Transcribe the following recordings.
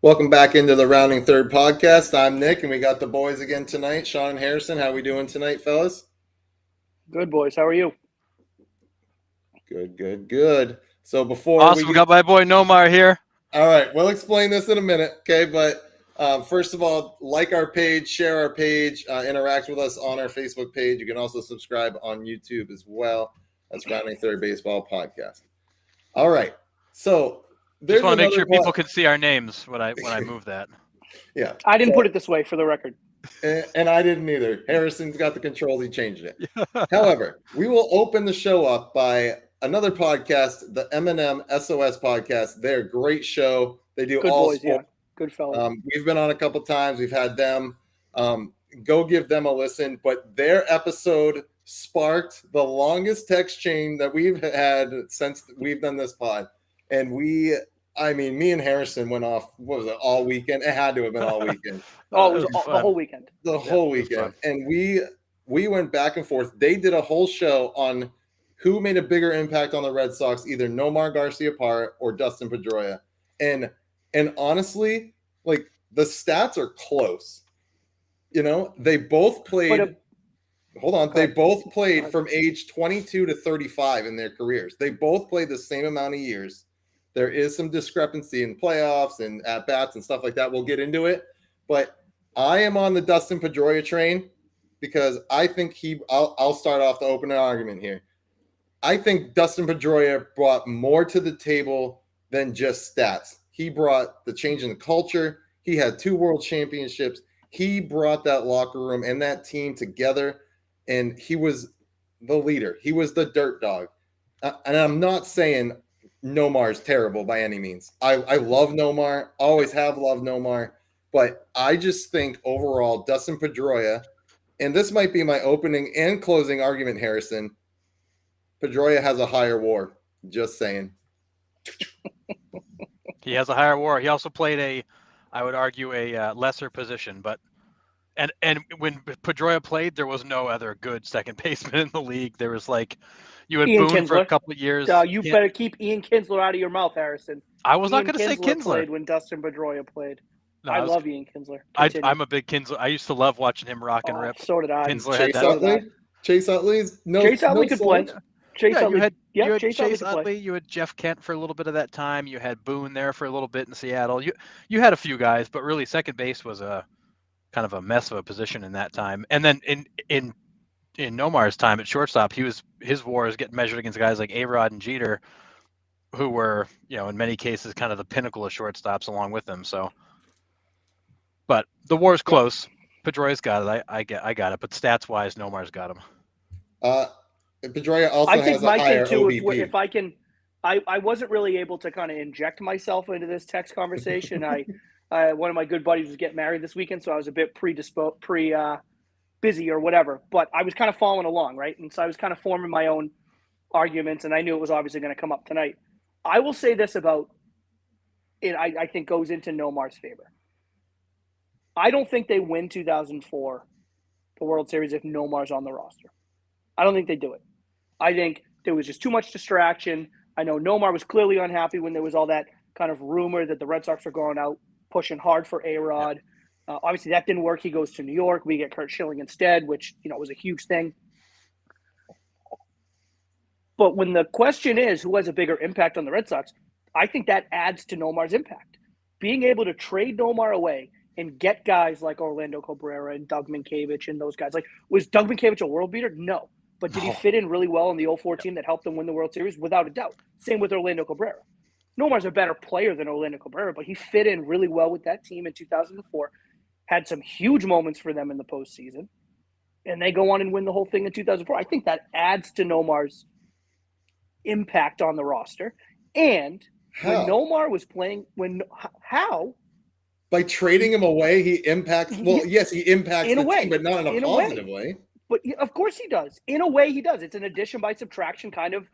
Welcome back into the Rounding Third podcast. I'm Nick, and we got the boys again tonight. Sean and Harrison, how we doing tonight, fellas? Good, boys. How are you? Good. So before we got my boy Nomar here. All right, we'll explain this in a minute, okay? But first of all, like our page, share our page, interact with us on our Facebook page. You can also subscribe on YouTube as well. That's Rounding Third Baseball Podcast. All right, so just want to make sure people can see our names when I move that. Yeah, I didn't put it this way for the record. And I didn't either. Harrison's got the controls. He changed it. However, we will open the show up by another podcast, the M&M SOS podcast. They're a great show. They do good all boys, sports. Yeah. Good fellas. We've been on a couple times. We've had them. Go give them a listen. But their episode sparked the longest text chain that we've had since we've done this pod. And me and Harrison went off, what was it, all weekend? It had to have been all weekend. It was the whole weekend. The whole weekend. And we went back and forth. They did a whole show on who made a bigger impact on the Red Sox, either Nomar Garciaparra or Dustin Pedroia. And honestly, like, the stats are close. You know, they both played they both played from age 22 to 35 in their careers. They both played the same amount of years. There is some discrepancy in playoffs and at-bats and stuff like that. We'll get into it. But I am on the Dustin Pedroia train because I think I'll start off the opening argument here. I think Dustin Pedroia brought more to the table than just stats. He brought the change in the culture. He had 2 world championships. He brought that locker room and that team together, and he was the leader. He was the dirt dog. And I'm not saying Nomar is terrible by any means. I love Nomar, always have loved Nomar, but I just think overall Dustin Pedroia, and this might be my opening and closing argument, Harrison, Pedroia has a higher WAR. Just saying. He has a higher WAR. He also played I would argue, a lesser position, but and when Pedroia played, there was no other good second baseman in the league. There was you had Ian Boone Kinsler. for a couple of years. You better keep Ian Kinsler out of your mouth, Harrison. I was not going to say Kinsler. Played when Dustin Pedroia played. No, I love Ian Kinsler. I'm a big Kinsler. I used to love watching him rock and rip. So did I. Kinsler Chase Utley? Chase Utley's Chase Utley could play. You had Chase Utley. You had Jeff Kent for a little bit of that time. You had Boone there for a little bit in Seattle. You had a few guys, but really second base was a kind of a mess of a position in that time. And then in Nomar's time at shortstop, his WAR is getting measured against guys like A-Rod and Jeter, who were, in many cases kind of the pinnacle of shortstops along with them. So, but the WAR is close. Pedroia's got it. I got it. But stats wise, Nomar's got him. Pedroia also has a higher OBP. If I can, I wasn't really able to kind of inject myself into this text conversation. One of my good buddies was getting married this weekend, so I was a bit busy or whatever. But I was kind of following along, right? And so I was kind of forming my own arguments, and I knew it was obviously going to come up tonight. I will say this about it. I think goes into Nomar's favor. I don't think they win 2004, the World Series, if Nomar's on the roster. I don't think they do it. I think there was just too much distraction. I know Nomar was clearly unhappy when there was all that kind of rumor that the Red Sox were going out pushing hard for A-Rod. Yeah. Obviously, that didn't work. He goes to New York. We get Curt Schilling instead, which was a huge thing. But when the question is who has a bigger impact on the Red Sox, I think that adds to Nomar's impact. Being able to trade Nomar away and get guys like Orlando Cabrera and Doug Minkiewicz and those guys. Was Doug Minkiewicz a world beater? No. But did he fit in really well in the 2004 team that helped them win the World Series? Without a doubt. Same with Orlando Cabrera. Nomar's a better player than Orlando Cabrera, but he fit in really well with that team in 2004. Had some huge moments for them in the postseason. And they go on and win the whole thing in 2004. I think that adds to Nomar's impact on the roster. And when Nomar was playing, how? By trading him away, he impacts. Well, yes, he impacts the team, but not in a positive way. But of course he does. In a way, he does. It's an addition by subtraction kind of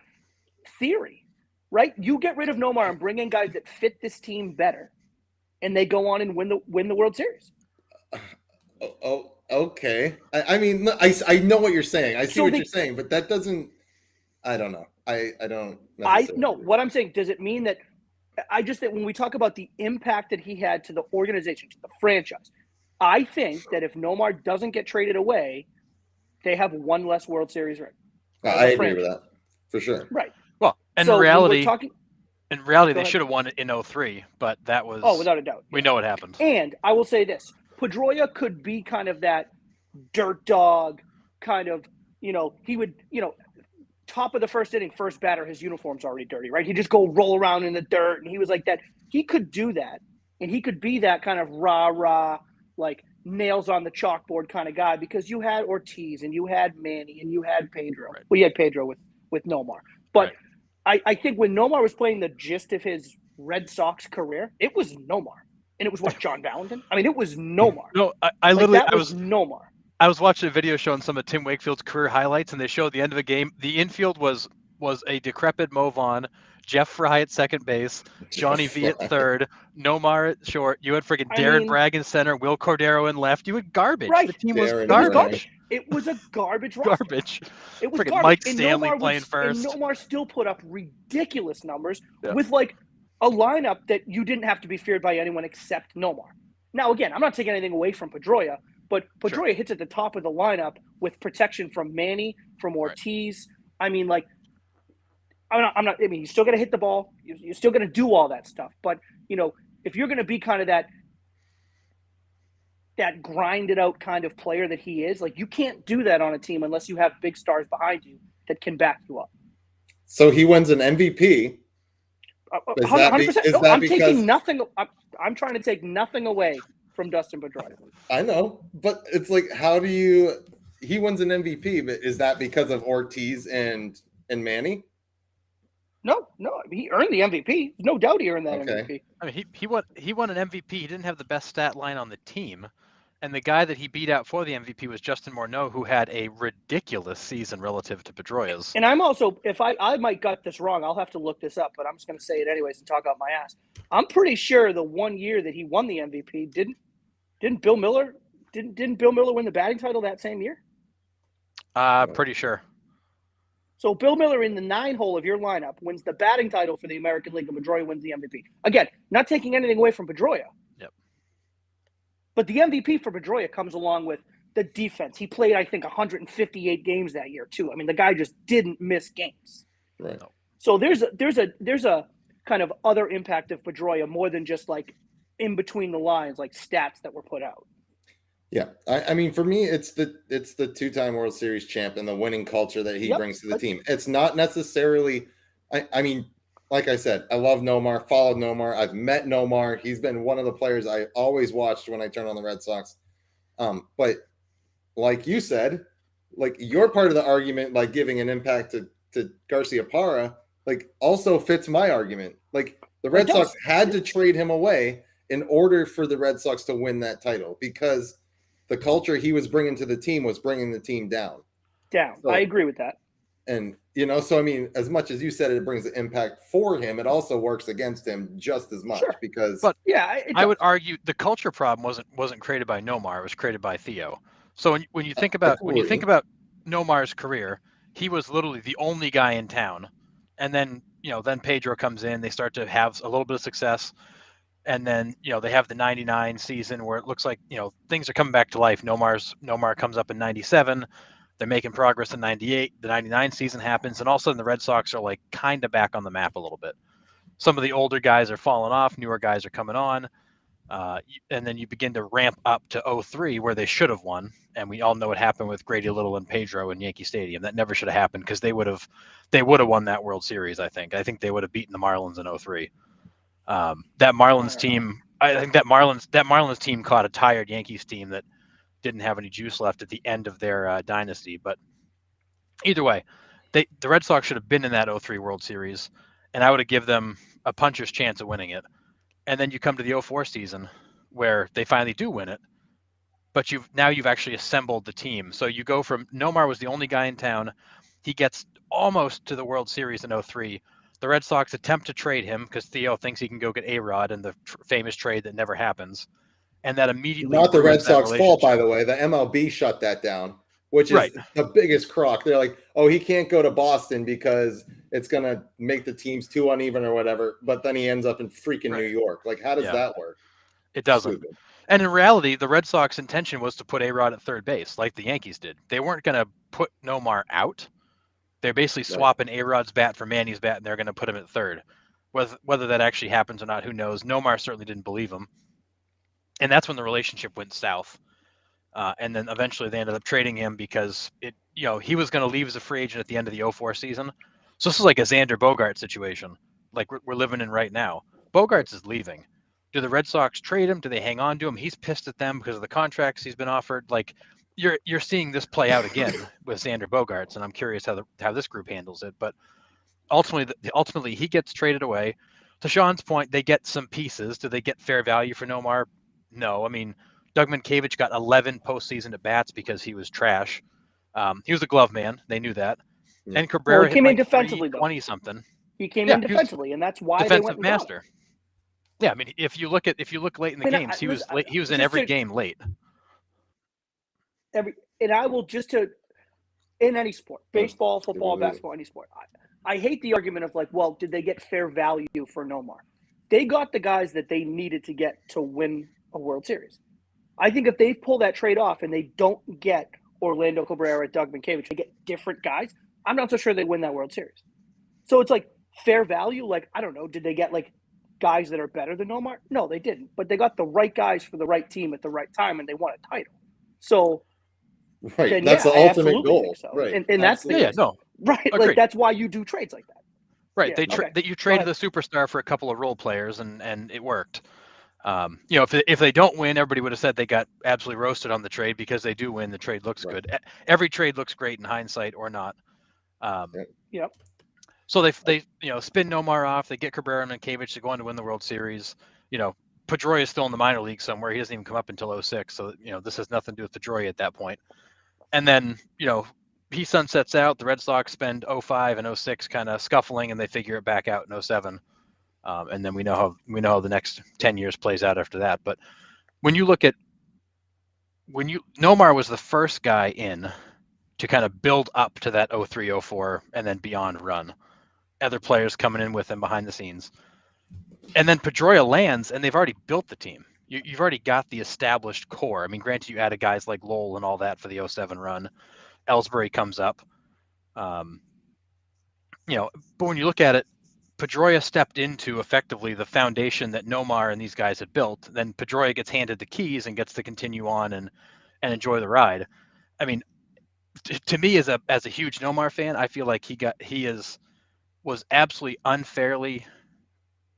theory, right? You get rid of Nomar and bring in guys that fit this team better, and they go on and win the World Series. Oh, okay. I mean, I know what you're saying. I see what you're saying, but that doesn't. I don't know. I don't. I know what I'm saying. Does it mean that I just think when we talk about the impact that he had to the organization, to the franchise, I think that if Nomar doesn't get traded away, they have one less World Series ring. I agree with that for sure. Right. Well, in So reality, Go they ahead. should have won it in 03, but that was without a doubt. We know what happened. And I will say this: Pedroia could be kind of that dirt dog kind of. He would. Top of the first inning, first batter, his uniform's already dirty, right? He'd just go roll around in the dirt, and he was like that. He could do that, and he could be that kind of rah-rah, like nails on the chalkboard kind of guy, because you had Ortiz, and you had Manny, and you had Pedro. Right. Well, you had Pedro with Nomar. But right. I think when Nomar was playing the gist of his Red Sox career, it was Nomar. And it was John Valentin? I mean, it was Nomar. No, I was Nomar. I was watching a video showing some of Tim Wakefield's career highlights, and they showed the end of the game. The infield was a decrepit Mo Vaughn, Jeff Fry at second base, Johnny V at third, Nomar at short. You had freaking Darren Bragg in center, Will Cordero in left. You had garbage. Right. The team was garbage. It was a garbage roster. Garbage. It was freaking garbage. Mike Stanley playing first. And Nomar still put up ridiculous numbers with like a lineup that you didn't have to be feared by anyone except Nomar. Now, again, I'm not taking anything away from Pedroia, but Pedroia hits at the top of the lineup with protection from Manny, from Ortiz. Right. I mean, like, I'm not. I mean, you're still going to hit the ball. You're still going to do all that stuff. But if you're going to be kind of that grinded out kind of player that he is, like, you can't do that on a team unless you have big stars behind you that can back you up. So he wins an MVP. 100%. I'm taking nothing. I'm trying to take nothing away from Dustin Pedroia. I know, but it's like, he wins an MVP, but is that because of Ortiz and Manny? No. He earned the MVP. No doubt he earned that MVP. I mean, he won an MVP. He didn't have the best stat line on the team. And the guy that he beat out for the MVP was Justin Morneau, who had a ridiculous season relative to Pedroia's. And I'm also, if I might got this wrong, I'll have to look this up, but I'm just going to say it anyways and talk out my ass. I'm pretty sure the 1 year that he won the MVP, didn't Bill Miller win the batting title that same year? Pretty sure. So Bill Miller in the 9-hole of your lineup wins the batting title for the American League, and Pedroia wins the MVP. Again, not taking anything away from Pedroia. Yep. But the MVP for Pedroia comes along with the defense. He played, I think, 158 games that year too. I mean, the guy just didn't miss games. Right. So there's a kind of other impact of Pedroia more than just like in between the lines, like stats that were put out. Yeah, I mean, for me, it's the two-time World Series champ and the winning culture that he brings to the team. It's not necessarily. I mean, like I said, I love Nomar, followed Nomar. I've met Nomar. He's been one of the players I always watched when I turned on the Red Sox. But like you said, like your part of the argument, like giving an impact to Garciaparra, like also fits my argument. Like the Red Sox had to trade him away in order for the Red Sox to win that title because the culture he was bringing to the team was bringing the team down. So, I agree with that. And, so, I mean, as much as you said it brings an impact for him, it also works against him just as much because. But I would argue the culture problem wasn't created by Nomar. It was created by Theo. So when you think about Nomar's career, he was literally the only guy in town. And then, then Pedro comes in, they start to have a little bit of success. And then, they have the 99 season where it looks like, things are coming back to life. Nomar comes up in 97. They're making progress in 98. The 99 season happens. And all of a sudden the Red Sox are like kind of back on the map a little bit. Some of the older guys are falling off. Newer guys are coming on. And then you begin to ramp up to 03 where they should have won. And we all know what happened with Grady Little and Pedro in Yankee Stadium. That never should have happened because they would have won that World Series, I think. I think they would have beaten the Marlins in 03. That Marlins team, I think that Marlins team caught a tired Yankees team that didn't have any juice left at the end of their dynasty. But either way, the Red Sox should have been in that 03 World Series, and I would have given them a puncher's chance of winning it. And then you come to the 04 season where they finally do win it, but you've actually assembled the team. So you go from Nomar was the only guy in town. He gets almost to the World Series in 03. The Red Sox attempt to trade him because Theo thinks he can go get A-Rod in the famous trade that never happens. And that immediately... Not the Red Sox fault, by the way. The MLB shut that down, which is the biggest crock. They're like, oh, he can't go to Boston because it's gonna make the teams too uneven or whatever. But then he ends up in freaking New York. Like, how does that work? It doesn't. Stupid. And in reality, the Red Sox intention was to put A-Rod at third base, like the Yankees did. They weren't going to put Nomar out. They're basically swapping A-Rod's bat for Manny's bat, and they're going to put him at third. Whether that actually happens or not, who knows? Nomar certainly didn't believe him. And that's when the relationship went south. And then eventually they ended up trading him because he was going to leave as a free agent at the end of the 2004 season. So this is like a Xander Bogaerts situation, like we're living in right now. Bogaerts is leaving. Do the Red Sox trade him? Do they hang on to him? He's pissed at them because of the contracts he's been offered. Like you're seeing this play out again with Xander Bogaerts, and I'm curious how this group handles it. But ultimately he gets traded away. To Sean's point, they get some pieces. Do they get fair value for Nomar? No. I mean, Doug Mientkiewicz got 11 postseason at bats because he was trash. He was a glove man. They knew that. And Cabrera came in defensively, 20 something. He came in defensively, and that's why defensive master. Yeah, I mean, if you look late in the games, he was in every game late. And I will in any sport, baseball, football, basketball, any sport. I hate the argument of like, well, did they get fair value for Nomar? They got the guys that they needed to get to win a World Series. I think if they pull that trade off and they don't get Orlando Cabrera, Doug Mientkiewicz, they get different guys, I'm not so sure they win that World Series. So it's like fair value. Like, I don't know, did they get like guys that are better than Nomar? No, they didn't. But they got the right guys for the right team at the right time, and they won a title. So, right, that's the ultimate goal. So. Right, and that's right. Agreed. Like that's why you do trades like that. Right, you traded the superstar for a couple of role players, and it worked. If they don't win, everybody would have said they got absolutely roasted on the trade. Because they do win, the trade looks good. Every trade looks great in hindsight or not. Yep. So they spin Nomar off. They get Cabrera and Mientkiewicz to go on to win the World Series. Pedroia is still in the minor league somewhere. He doesn't even come up until 2006. So this has nothing to do with Pedroia at that point. And then he sunsets out. The Red Sox spend 2005 and 2006 kind of scuffling, and they figure it back out in 2007. And then we know how the next 10 years plays out after that. But when you look at Nomar was the first guy in to kind of build up to that 2003, 2004 and then beyond run. Other players coming in with him behind the scenes. And then Pedroia lands, and they've already built the team. You've already got the established core. I mean, granted, you added guys like Lowell and all that for the 2007 run. Ellsbury comes up. But when you look at it, Pedroia stepped into effectively the foundation that Nomar and these guys had built. Then Pedroia gets handed the keys and gets to continue on and enjoy the ride. I mean, to me, as a huge Nomar fan, I feel like was absolutely unfairly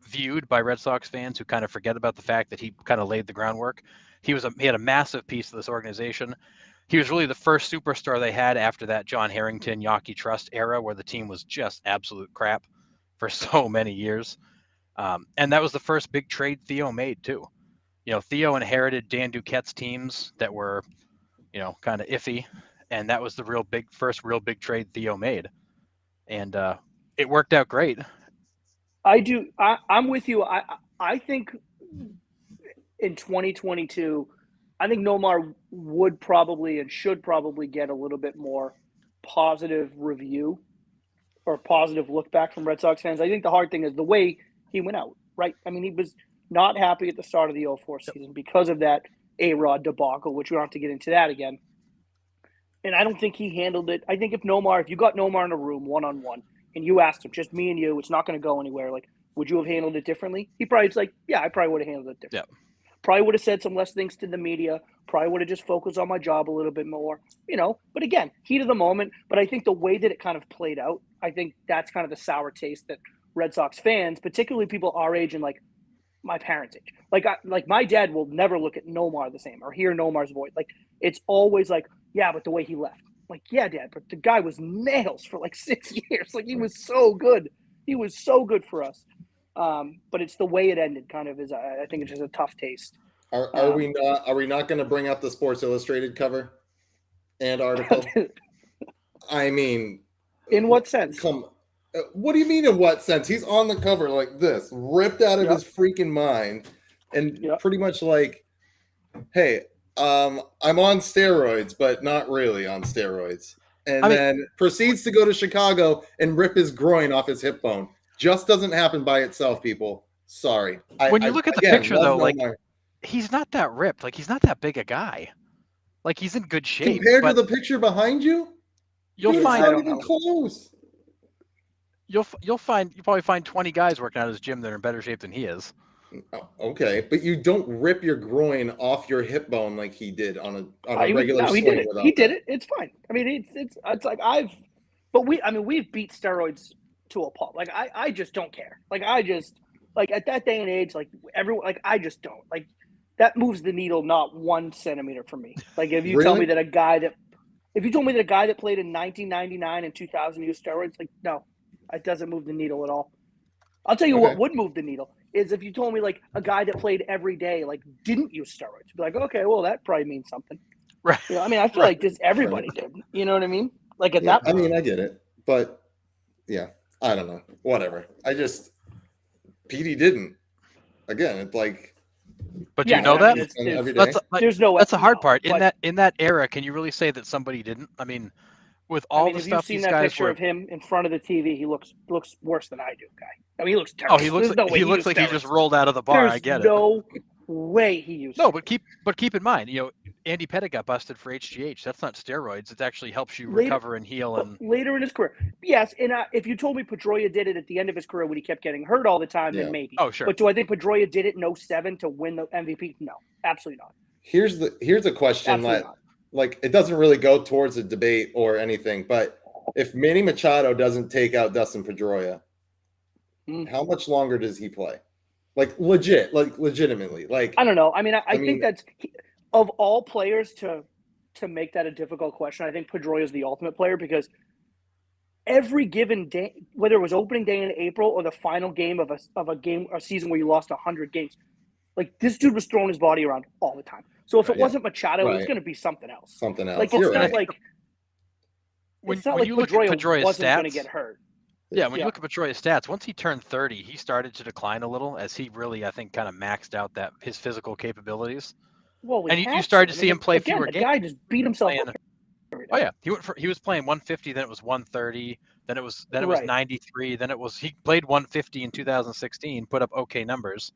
viewed by Red Sox fans who kind of forget about the fact that he kind of laid the groundwork. He had a massive piece of this organization. He was really the first superstar they had after that John Harrington, Yawkey Trust era where the team was just absolute crap for so many years. And that was the first big trade Theo made too. Theo inherited Dan Duquette's teams that were, kind of iffy. And that was the first real big trade Theo made. And it worked out great. I'm with you. I think in 2022, I think Nomar would probably and should probably get a little bit more positive review or positive look back from Red Sox fans. I think the hard thing is the way he went out, right? I mean, he was not happy at the start of the 2004 season because of that A-Rod debacle, which we don't have to get into that again. And I don't think he handled it. I think if you got Nomar in a room one-on-one and you asked him, just me and you, it's not going to go anywhere. Like, would you have handled it differently? He probably was like, yeah, I probably would have handled it differently. Yeah. Probably would have said some less things to the media. Probably would have just focused on my job a little bit more, But again, heat of the moment. But I think the way that it kind of played out, I think that's kind of the sour taste that Red Sox fans, particularly people our age and like my parents' age, like my dad will never look at Nomar the same or hear Nomar's voice. Like it's always like, yeah, but the way he left. Like, yeah, Dad, but the guy was nails for like 6 years. Like he was so good. He was so good for us. But it's the way it ended kind of I think it's just a tough taste. Are we not going to bring up the Sports Illustrated cover and article? I mean, in what sense? What do you mean in what sense? He's on the cover like this, ripped out of his freaking mind, and pretty much like, hey, I'm on steroids, but not really on steroids. and then proceeds to go to Chicago and rip his groin off his hip bone. Just doesn't happen by itself, people. Sorry. When you look at the picture, though, like, he's not that ripped. Like, he's not that big a guy. Like, he's in good shape. Compared to the picture behind you, you'll find it's not even close. You'll probably find 20 guys working out at his gym that are in better shape than he is. Okay, but you don't rip your groin off your hip bone like he did on a regular swing. He did it. It's fine. I mean, it's like we've beat steroids to a pulp. Like I just don't care. Like at that day and age, like everyone, like I just don't like that moves the needle not 1 centimeter for me. Like if you tell me that a guy that played in 1999 and 2000 used steroids, like no, it doesn't move the needle at all. I'll tell you what would move the needle is if you told me like a guy that played every day like didn't use steroids. Be like, okay, well that probably means something. Right. You know, I mean, I feel like this everybody did. You know what I mean? Like at that point. I mean, I get it, but yeah, I don't know. Whatever. PD didn't. Again, it's like. But you know that there's no. That's the hard part. In that era, can you really say that somebody didn't? I mean, with all the stuff these guys were. If you've seen that picture of him in front of the TV, he looks worse than I do, guy. I mean, he looks terrible. Oh, he looks like he just rolled out of the bar. I get it. No way he used. No, but keep in mind, Andy Pettitte got busted for HGH. That's not steroids. It actually helps you recover and heal. And later in his career, yes. And if you told me Pedroia did it at the end of his career when he kept getting hurt all the time, then maybe. Oh, sure. But do I think Pedroia did it in 2007 to win the MVP? No, absolutely not. Here's a question that, like, it doesn't really go towards a debate or anything, but if Manny Machado doesn't take out Dustin Pedroia, how much longer does he play? Like legitimately. Like I don't know. I mean, I think that's of all players to make that a difficult question. I think Pedroia is the ultimate player because every given day, whether it was opening day in April or the final game of a season where you lost 100 games, like this dude was throwing his body around all the time. So if it wasn't Machado, it was going to be something else. Like it's not like when you look at Pedroia's wasn't stats, going to get hurt. Yeah, when you look at Pedroia's stats, once he turned 30, he started to decline a little as he really, I think, kind of maxed out his physical capabilities. Well, and you started to see him play fewer games. The guy just beat himself up. Oh yeah, he was playing 150, then it was 130, then it was 93, then he played 150 in 2016, put up okay numbers,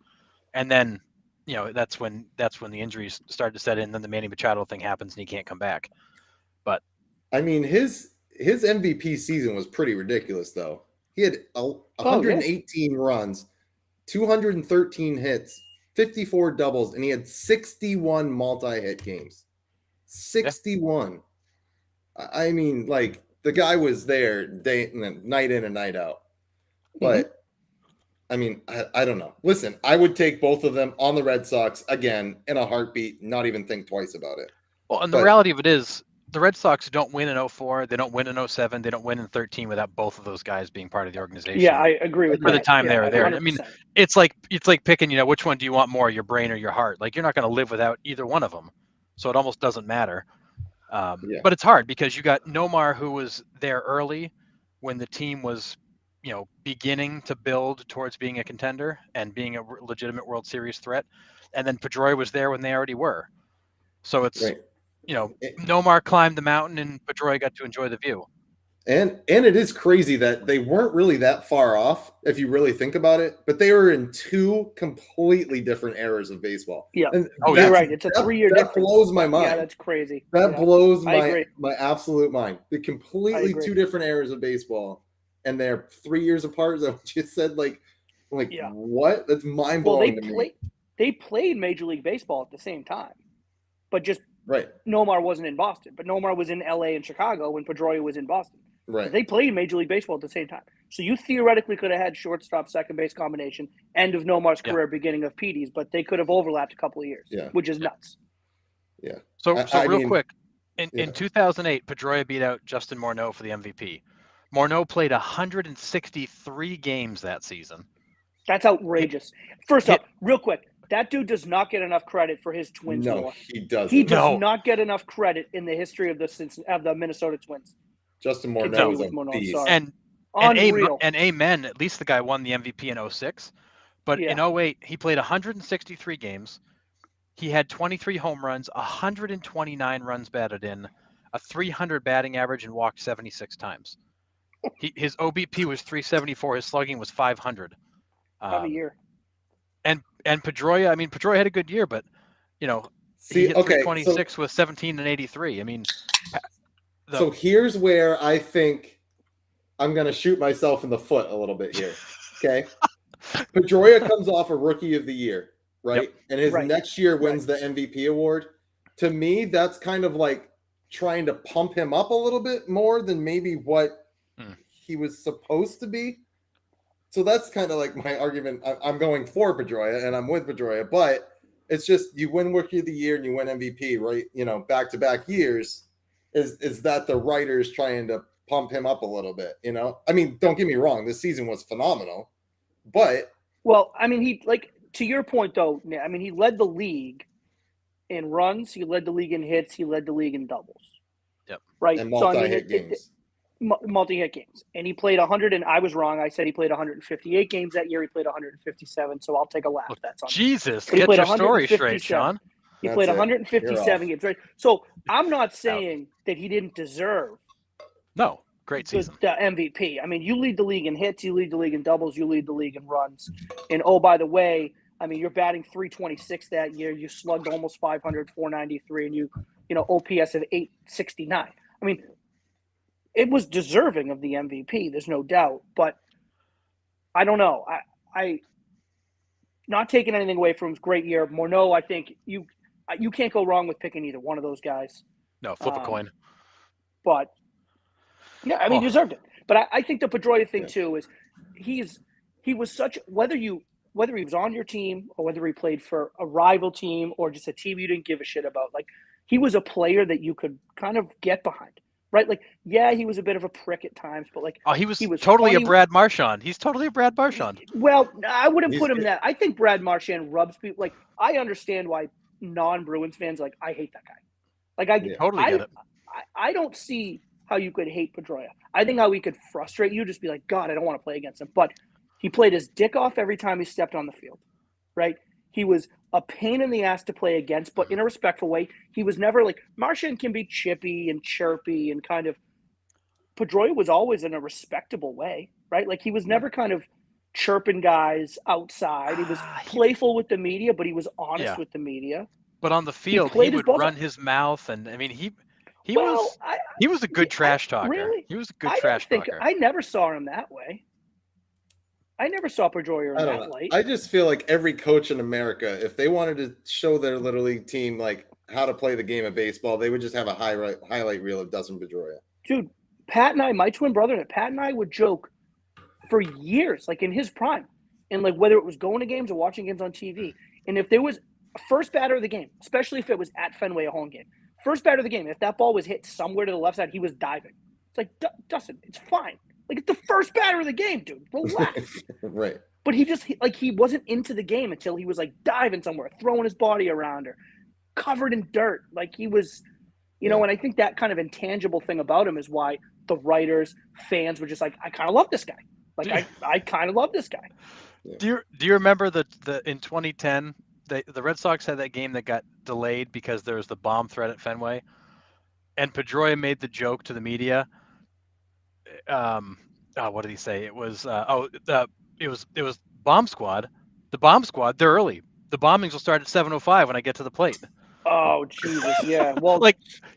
and then that's when the injuries started to set in. Then the Manny Machado thing happens and he can't come back. But I mean, his MVP season was pretty ridiculous, though. He had 118 runs, 213 hits, 54 doubles, and he had 61 multi-hit games. 61. Yeah. I mean, like, the guy was there night in and night out. But, I mean, I don't know. Listen, I would take both of them on the Red Sox, again, in a heartbeat, not even think twice about it. Well, and the reality of it is, the Red Sox don't win in 04, they don't win in 07, they don't win in 13 without both of those guys being part of the organization. Yeah, I agree with that. For the time they were there. 100%. I mean, it's like picking, which one do you want more, your brain or your heart? Like, you're not going to live without either one of them. So it almost doesn't matter. But it's hard because you got Nomar, who was there early when the team was, beginning to build towards being a contender and being a legitimate World Series threat. And then Pedroia was there when they already were. So it's... Right. Nomar climbed the mountain and Pedroia got to enjoy the view. And it is crazy that they weren't really that far off, if you really think about it, but they were in two completely different eras of baseball. Yeah. You're right. It's a 3-year difference. That blows my mind. Yeah, that's crazy. That blows my absolute mind. The completely two different eras of baseball, and they're 3 years apart. Is that what you said? Like what? That's mind blowing to me. They played Major League Baseball at the same time, but just right. Nomar wasn't in Boston, but Nomar was in LA and Chicago when Pedroia was in Boston. Right. They played Major League Baseball at the same time. So you theoretically could have had shortstop, second base combination, end of Nomar's career, beginning of Petey's, but they could have overlapped a couple of years, which is nuts. Yeah. So real quick, in 2008, Pedroia beat out Justin Morneau for the MVP. Morneau played 163 games that season. That's outrageous. First up, real quick, that dude does not get enough credit for his Twins. No, he doesn't. He does not get enough credit in the history of the Minnesota Twins. Justin Morneau was a beast. And amen. At least the guy won the MVP in 06. But in 08, he played 163 games. He had 23 home runs, 129 runs batted in, a 300 batting average and walked 76 times. His OBP was 374. His slugging was 500. Have a year. And Pedroia, I mean, Pedroia had a good year, but he hit 326 with 17 and 83. I mean, so here's where I think I'm going to shoot myself in the foot a little bit here. Okay. Pedroia comes off a Rookie of the Year, right? Yep. And his next year wins the MVP award. To me, that's kind of like trying to pump him up a little bit more than maybe what he was supposed to be. So that's kind of like my argument. I'm going for Pedroia and I'm with Pedroia, but it's just you win Rookie of the Year and you win MVP, right? Back-to-back years. Is that the writers trying to pump him up a little bit? I mean, don't get me wrong. This season was phenomenal, but I mean, he to your point though. I mean, he led the league in runs. He led the league in hits. He led the league in doubles. Yep. Right. And multi-hit games. Multi-hit games, and he played 100. And I was wrong. I said he played 158 games that year. He played 157. So I'll take a laugh. That's on Jesus. Get your story straight, Sean. He played 157 games. Right. So I'm not saying that he didn't deserve. No, great season. The MVP. I mean, you lead the league in hits. You lead the league in doubles. You lead the league in runs. And oh, by the way, I mean, you're batting 326 that year. You slugged almost 500, 493, and you OPS of 869. I mean, it was deserving of the MVP. There's no doubt, but I don't know. I not taking anything away from his great year. Morneau, I think you can't go wrong with picking either one of those guys. No, flip a coin. But yeah, I mean, he deserved it. But I think the Pedroia thing too is he was such whether he was on your team or whether he played for a rival team or just a team you didn't give a shit about. Like, he was a player that you could kind of get behind. Right, like he was a bit of a prick at times, but he was totally funny. a Brad Marchand. He's totally a Brad Marchand. Well, I wouldn't put him that. I think Brad Marchand rubs people. Like, I understand why non-Bruins fans I hate that guy. Like, I totally get it. I don't see how you could hate Pedroia. I think how he could frustrate you, just be like, God, I don't want to play against him. But he played his dick off every time he stepped on the field. Right. He was a pain in the ass to play against, but in a respectful way. He was never Marchand can be chippy and chirpy and kind of. Pedroia was always in a respectable way, right? Like, he was never kind of chirping guys outside. He was playful with the media, but he was honest with the media. But on the field, he would run his mouth, and I mean, he was a good trash talker. Really? He was a good trash talker. I never saw him that way. I never saw Pedroia in that light. I just feel like every coach in America, if they wanted to show their little league team how to play the game of baseball, they would just have a highlight reel of Dustin Pedroia. Dude, Pat and I, my twin brother, Pat and I would joke for years, in his prime, and whether it was going to games or watching games on TV, and if there was a first batter of the game, especially if it was at Fenway, a home game, first batter of the game, if that ball was hit somewhere to the left side, he was diving. It's like, Dustin, it's fine. It's the first batter of the game, dude. Relax. Right. But he wasn't into the game until he was diving somewhere, throwing his body around or covered in dirt. He was, and I think that kind of intangible thing about him is why the writers, fans were just I kind of love this guy. I kind of love this guy. Do you remember the in 2010 the Red Sox had that game that got delayed because there was the bomb threat at Fenway, and Pedroia made the joke to the media. What did he say? It was it was Bomb Squad. The Bomb Squad, they're early. The bombings will start at 7:05 when I get to the plate. Oh Jesus, yeah. Well,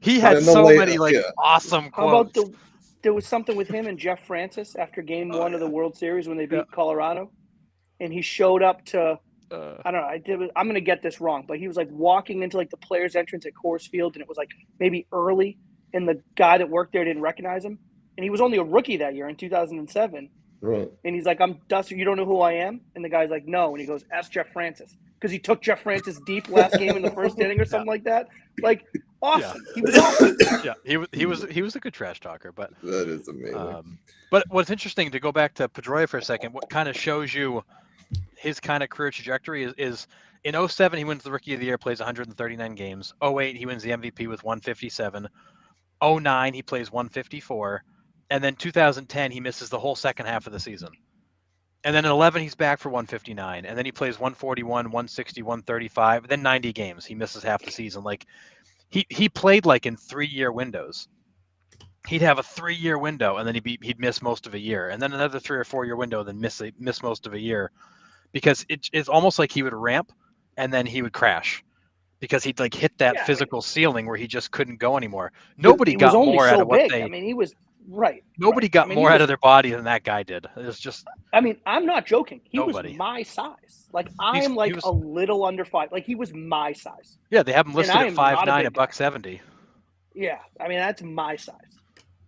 he had so many awesome quotes. How about there was something with him and Jeff Francis after Game 1 of the World Series when they beat Colorado, and he showed up to. I don't know. I'm going to get this wrong, but he was walking into the players' entrance at Coors Field, and it was maybe early, and the guy that worked there didn't recognize him. And he was only a rookie that year in 2007. Right. And he's like, I'm Dustin, you don't know who I am? And the guy's like, no. And he goes, ask Jeff Francis. Because he took Jeff Francis deep last game in the first inning or something like that. Awesome. Yeah. He was awesome. Yeah, he was a good trash talker. But that is amazing. But what's interesting, to go back to Pedroia for a second, what kind of shows you his kind of career trajectory is in 2007, he wins the Rookie of the Year, plays 139 games. 2008, he wins the MVP with 157. 2009, he plays 154. And then 2010, he misses the whole second half of the season. And then in 11, he's back for 159. And then he plays 141, 160, 135. Then 90 games. He misses half the season. he played like in 3-year windows. He'd have a 3-year window, and then he'd miss most of a year, and then another 3 or 4 year window, then miss most of a year, because it's almost like he would ramp and then he would crash, because he'd like hit that physical ceiling where he just couldn't go anymore. Nobody got more out of what they. I mean, he was right. Nobody got more out of their body than that guy did. It was just. I mean, I'm not joking. He was my size. Like I'm like a little under 5. Like he was my size. Yeah, they have him listed at 5'9", $170. Yeah, I mean that's my size.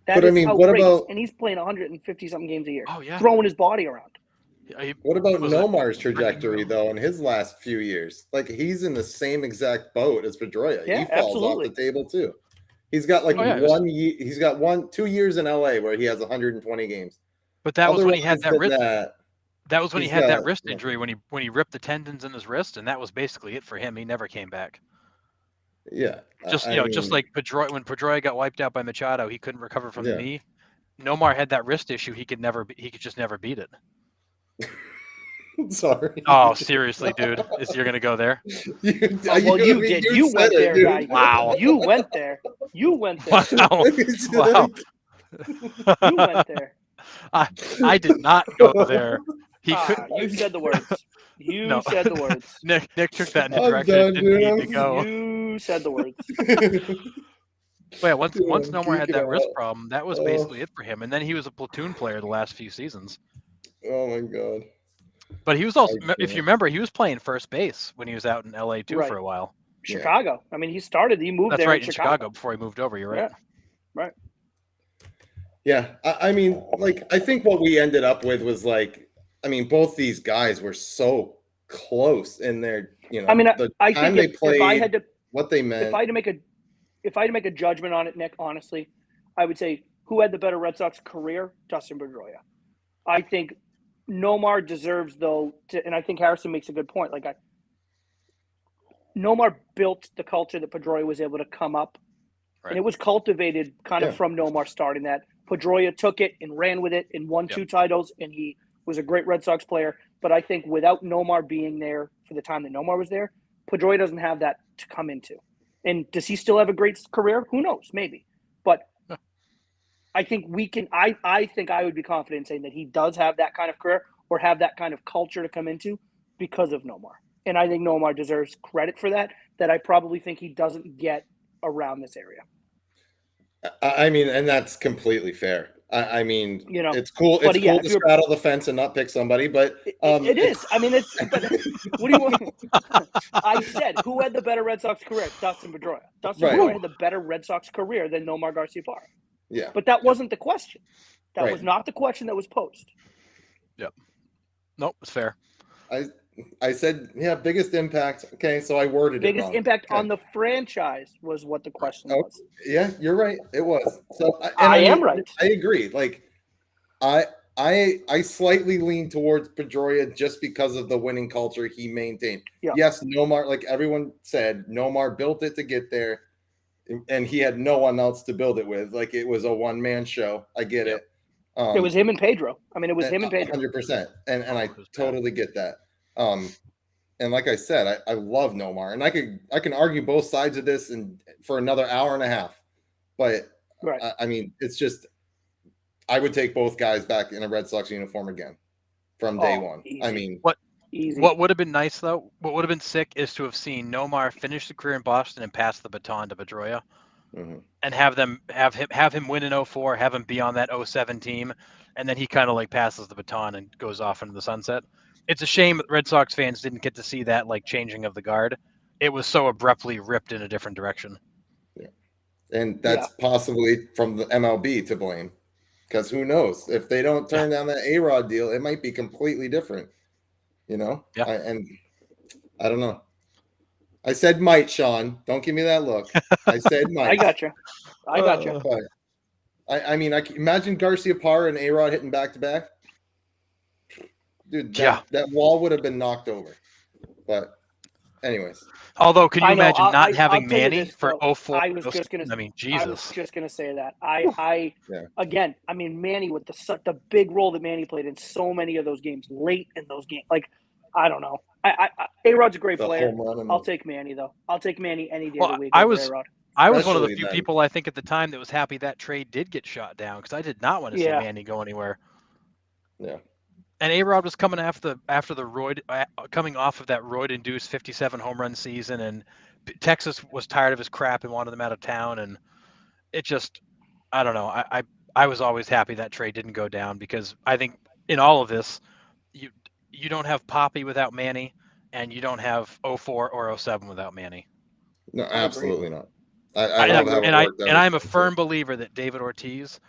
But I mean, what about? And he's playing 150 something games a year. Oh yeah, throwing his body around. What about Nomar's trajectory though in his last few years? Like he's in the same exact boat as Pedroia. Yeah, he falls off the table too. He's got like 2 years in LA where he has 120 games. But that was when he had that wrist. That was when he had that wrist injury when he ripped the tendons in his wrist, and that was basically it for him. He never came back. Yeah, just like Pedroia, when Pedroia got wiped out by Machado, he couldn't recover from the knee. Nomar had that wrist issue. He could just never beat it. Sorry. Oh, seriously, dude. You're going to go there? You did. You went there, guy. Wow. You went there. You went there. Wow. You went there. I did not go there. You said the words. You said the words. Nick took that in the direction it didn't need to go. You said the words. Well, once Nomar had that wrist problem, that was basically it for him. And then he was a platoon player the last few seasons. Oh my god! But he was also, if you remember, he was playing first base when he was out in LA too for a while. Chicago. I mean, he moved That's there. Right, in Chicago before he moved over. You're right. Yeah. Right. Yeah, I mean, like, I think what we ended up with was like, I mean, both these guys were so close in their, I mean, the I time think they played, if I had to, what they meant. If I had to make a judgment on it, Nick, honestly, I would say who had the better Red Sox career? Dustin Pedroia. I think Nomar deserves, though, and I think Harrison makes a good point. Like, Nomar built the culture that Pedroia was able to come up, and it was cultivated kind of from Nomar starting that. Pedroia took it and ran with it and won 2 titles, and he was a great Red Sox player. But I think without Nomar being there for the time that Nomar was there, Pedroia doesn't have that to come into. And does he still have a great career? Who knows? Maybe. But I think we can. I think I would be confident in saying that he does have that kind of career or have that kind of culture to come into because of Nomar. And I think Nomar deserves credit for that I probably think he doesn't get around this area. I mean, and that's completely fair. I mean, it's cool. It's cool to straddle the fence and not pick somebody, but it is. I mean, but what do you want? I said, who had the better Red Sox career? Dustin Pedroia. Dustin Pedroia had the better Red Sox career than Nomar Garciaparra. Yeah, but that wasn't the question. That was not the question that was posed. Yep. Nope, it's fair. I said, biggest impact. Okay, so I worded biggest it wrong. impact on the franchise was what the question was. Yeah, you're right. It was. So I am right. I agree. Like, I slightly lean towards Pedroia just because of the winning culture he maintained. Yeah. Yes, Nomar, like everyone said, Nomar built it to get there, and he had no one else to build it with. Like, it was a one-man show. I get it. It was him and Pedro. I mean, it was him and Pedro. 100%. And I totally get that. And like I said, I love Nomar, and I can argue both sides of this and for another hour and a half, but I mean, it's just, I would take both guys back in a Red Sox uniform again from day one. Easy. I mean, what would have been nice though, what would have been sick is to have seen Nomar finish the career in Boston and pass the baton to Pedroia, and have him win in 2004, have him be on that 2007 team, and then he kind of like passes the baton and goes off into the sunset. It's a shame that Red Sox fans didn't get to see that like changing of the guard. It was so abruptly ripped in a different direction. Yeah, and that's possibly from the MLB to blame, because who knows if they don't turn down that A-Rod deal, it might be completely different. Yeah. And I don't know. I said might, Sean. Don't give me that look. I said might. I got you. But I mean, I can imagine Garciaparra and A-Rod hitting back to back. Dude, that wall would have been knocked over. But anyways. Although, can you imagine not having Manny for 2004? I was just going to say that. Again, I mean, Manny with the big role that Manny played in so many of those games, late in those games. Like, I don't know. A-Rod's a great player. I'll take Manny, though. I'll take Manny any day of the week. I was one of the Especially few then. people I think at the time that was happy that trade did get shot down because I did not want to see Manny go anywhere. Yeah. And A-Rod was coming after the roid, coming off of that roid-induced 57 home run season, and Texas was tired of his crap and wanted him out of town. And it just, I don't know. I was always happy that trade didn't go down because I think in all of this, you don't have Poppy without Manny, and you don't have 04 or 07 without Manny. No, absolutely not. I love how it worked out. And I'm a firm believer that David Ortiz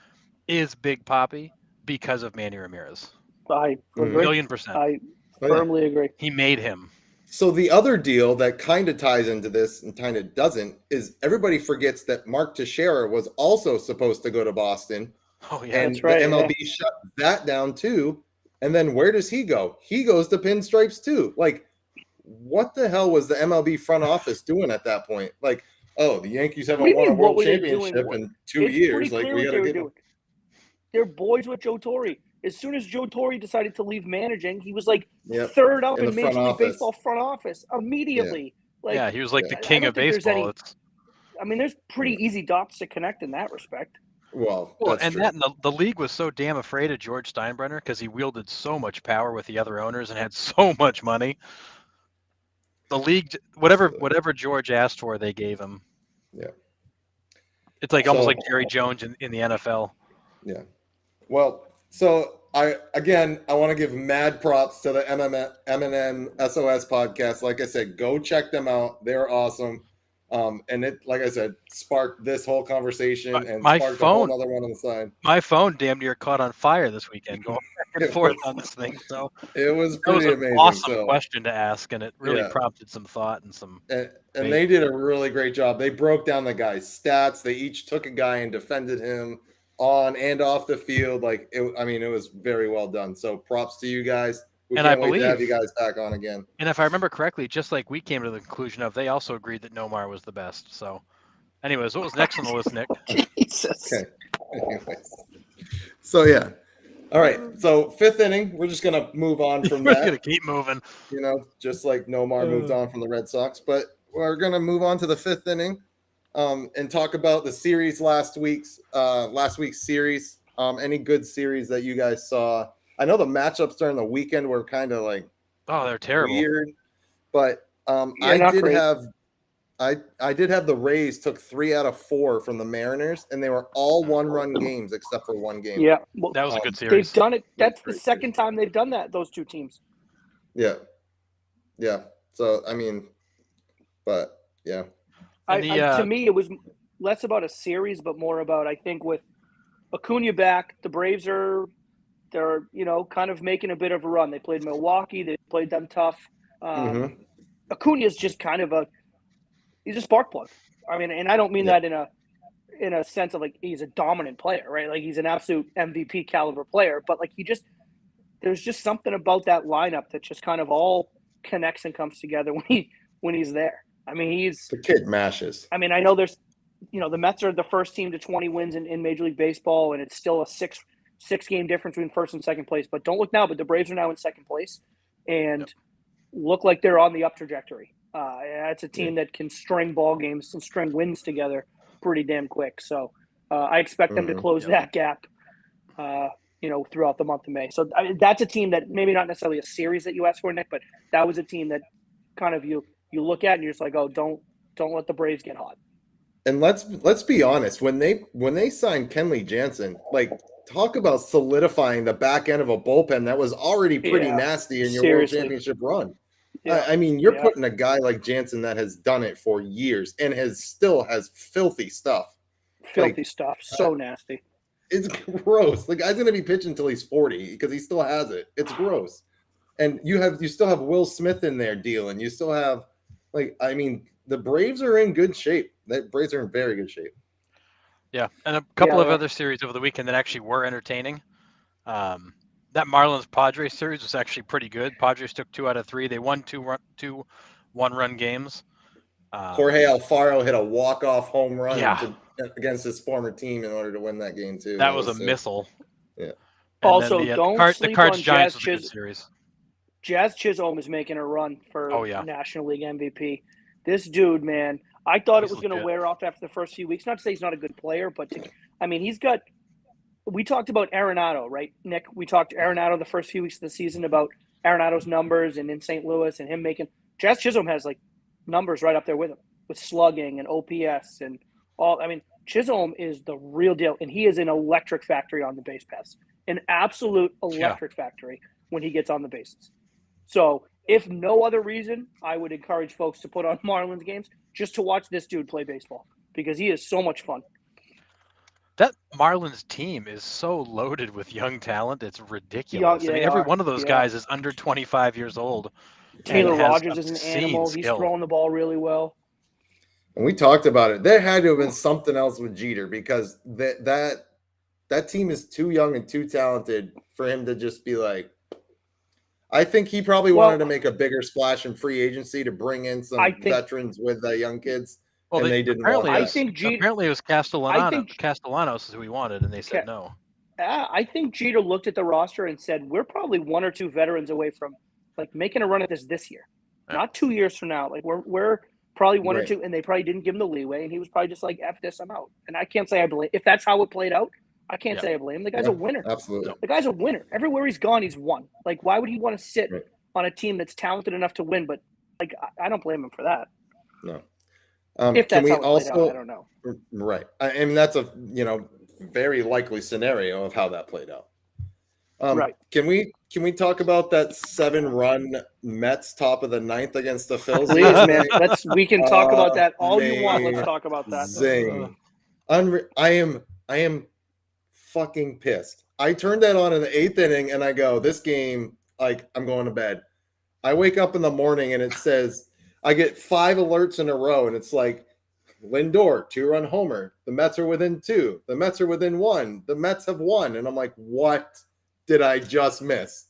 is Big Poppy because of Manny Ramirez. I agree. 1,000,000%. I firmly agree. He made him. So the other deal that kind of ties into this and kind of doesn't is everybody forgets that Mark Teixeira was also supposed to go to Boston. Oh, yeah. And the MLB shut that down too. And then where does he go? He goes to Pinstripes too. Like, what the hell was the MLB front office doing at that point? Like, oh, the Yankees haven't won a world championship in 2 years. Like, we got to get. They're boys with Joe Torre. As soon as Joe Torre decided to leave managing, he was like third up in Major League Baseball front office immediately. Like, he was like the king of baseball. There's pretty easy dots to connect in that respect. Well, and the league was so damn afraid of George Steinbrenner because he wielded so much power with the other owners and had so much money. The league, whatever George asked for, they gave him. Yeah. It's like almost like Jerry Jones in the NFL. Yeah. Well, so I want to give mad props to the M&M SOS podcast. Like I said, go check them out. They're awesome. And it, like I said, sparked this whole conversation and sparked a whole other one on the side. My phone damn near caught on fire this weekend going back and forth on this thing. So it was pretty amazing. Awesome question to ask, and it really prompted some thought and some. And they did a really great job. They broke down the guy's stats. They each took a guy and defended him on and off the field. Like, it was very well done. So props to you guys. We can't wait to have you guys back on again. And if I remember correctly, just like we came to the conclusion of, they also agreed that Nomar was the best. So, anyways, what was next on the list, Nick? Jesus. Okay. Anyways. So, yeah. All right. So, fifth inning, we're just going to move on from that. We're going to keep moving. Just like Nomar moved on from the Red Sox. But we're going to move on to the fifth inning and talk about the series last week's series. Any good series that you guys saw? I know the matchups during the weekend were kind of like, they're terrible, weird, but I did have the Rays took 3 out of 4 from the Mariners, and they were all 1-run games except for one game. Yeah, that was a good series. They've done it. That's the second time they've done that. Those two teams. Yeah. So to me, it was less about a series, but more about, I think, with Acuna back, the Braves they're kind of making a bit of a run. They played Milwaukee. They played them tough. Acuna is just kind of he's a spark plug. I mean, and I don't mean that in a sense of like he's a dominant player, right? Like he's an absolute MVP caliber player, but like there's just something about that lineup that just kind of all connects and comes together when he's there. I mean, the kid mashes. I mean, I know there's, the Mets are the first team to 20 wins in Major League Baseball, and it's still a six-game difference between first and second place. But don't look now, but the Braves are now in second place and look like they're on the up trajectory. It's a team that can string ball games and string wins together pretty damn quick. So I expect them to close that gap, throughout the month of May. So that's a team that maybe not necessarily a series that you asked for, Nick, but that was a team that kind of you look at and you're just like, oh, don't let the Braves get hot. And let's be honest, when they signed Kenley Jansen, like, talk about solidifying the back end of a bullpen that was already pretty nasty in your World Championship run. Yeah. I mean, you're putting a guy like Jansen that has done it for years and still has filthy stuff. So nasty. It's gross. The guy's going to be pitching until he's 40 because he still has it. It's gross. And you still have Will Smith in there dealing. You still have, the Braves are in good shape. The Braves are in very good shape. Yeah, and a couple of other series over the weekend that actually were entertaining. That Marlins-Padres series was actually pretty good. Padres took 2 out of 3. They won two one-run games. Jorge Alfaro hit a walk-off home run against his former team in order to win that game, too. That was a missile. Yeah. And also, don't sleep on Giants was a good series. Jazz Chisholm is making a run for National League MVP. This dude, man, I thought it was going to wear off after the first few weeks. Not to say he's not a good player, but he's got. We talked about Arenado, right, Nick? We talked to Arenado the first few weeks of the season about Arenado's numbers and in St. Louis and him making. Jazz Chisholm has like numbers right up there with him with slugging and OPS and all. I mean, Chisholm is the real deal, and he is an electric factory on the base paths, an absolute electric factory when he gets on the bases. So, if no other reason, I would encourage folks to put on Marlins games just to watch this dude play baseball because he is so much fun. That Marlins team is so loaded with young talent. It's ridiculous. Every one of those guys is under 25 years old. Taylor Rogers is an animal. He's throwing the ball really well. And we talked about it. There had to have been something else with Jeter because that team is too young and too talented for him to just be like, I think he probably wanted to make a bigger splash in free agency to bring in some veterans with young kids. Well, and they didn't. Apparently, it was Castellanos who he wanted, and they said no. I think Jeter looked at the roster and said, "We're probably one or two veterans away from like making a run at this year, not 2 years from now. Like we're probably one or two, and they probably didn't give him the leeway, and he was probably just like, F this, I'm out. And I can't say I blame. If that's how it played out, I can't say I blame him. The guy's a winner. Absolutely, the guy's a winner. Everywhere he's gone, he's won. Like, why would he want to sit on a team that's talented enough to win? But like, I don't blame him for that. No. If that's how it played out, I don't know. Right. I mean, that's a very likely scenario of how that played out. Right. Can we talk about that 7-run Mets top of the ninth against the Phils? Please, man. We can talk about that all you want. Let's talk about that. Zing. I am fucking pissed. I turned that on in the 8th inning and I go, this game, like, I'm going to bed. I wake up in the morning and it says, I get 5 alerts in a row, and it's like Lindor, 2-run homer. The Mets are within 2. The Mets are within 1. The Mets have won. And I'm like, what did I just miss?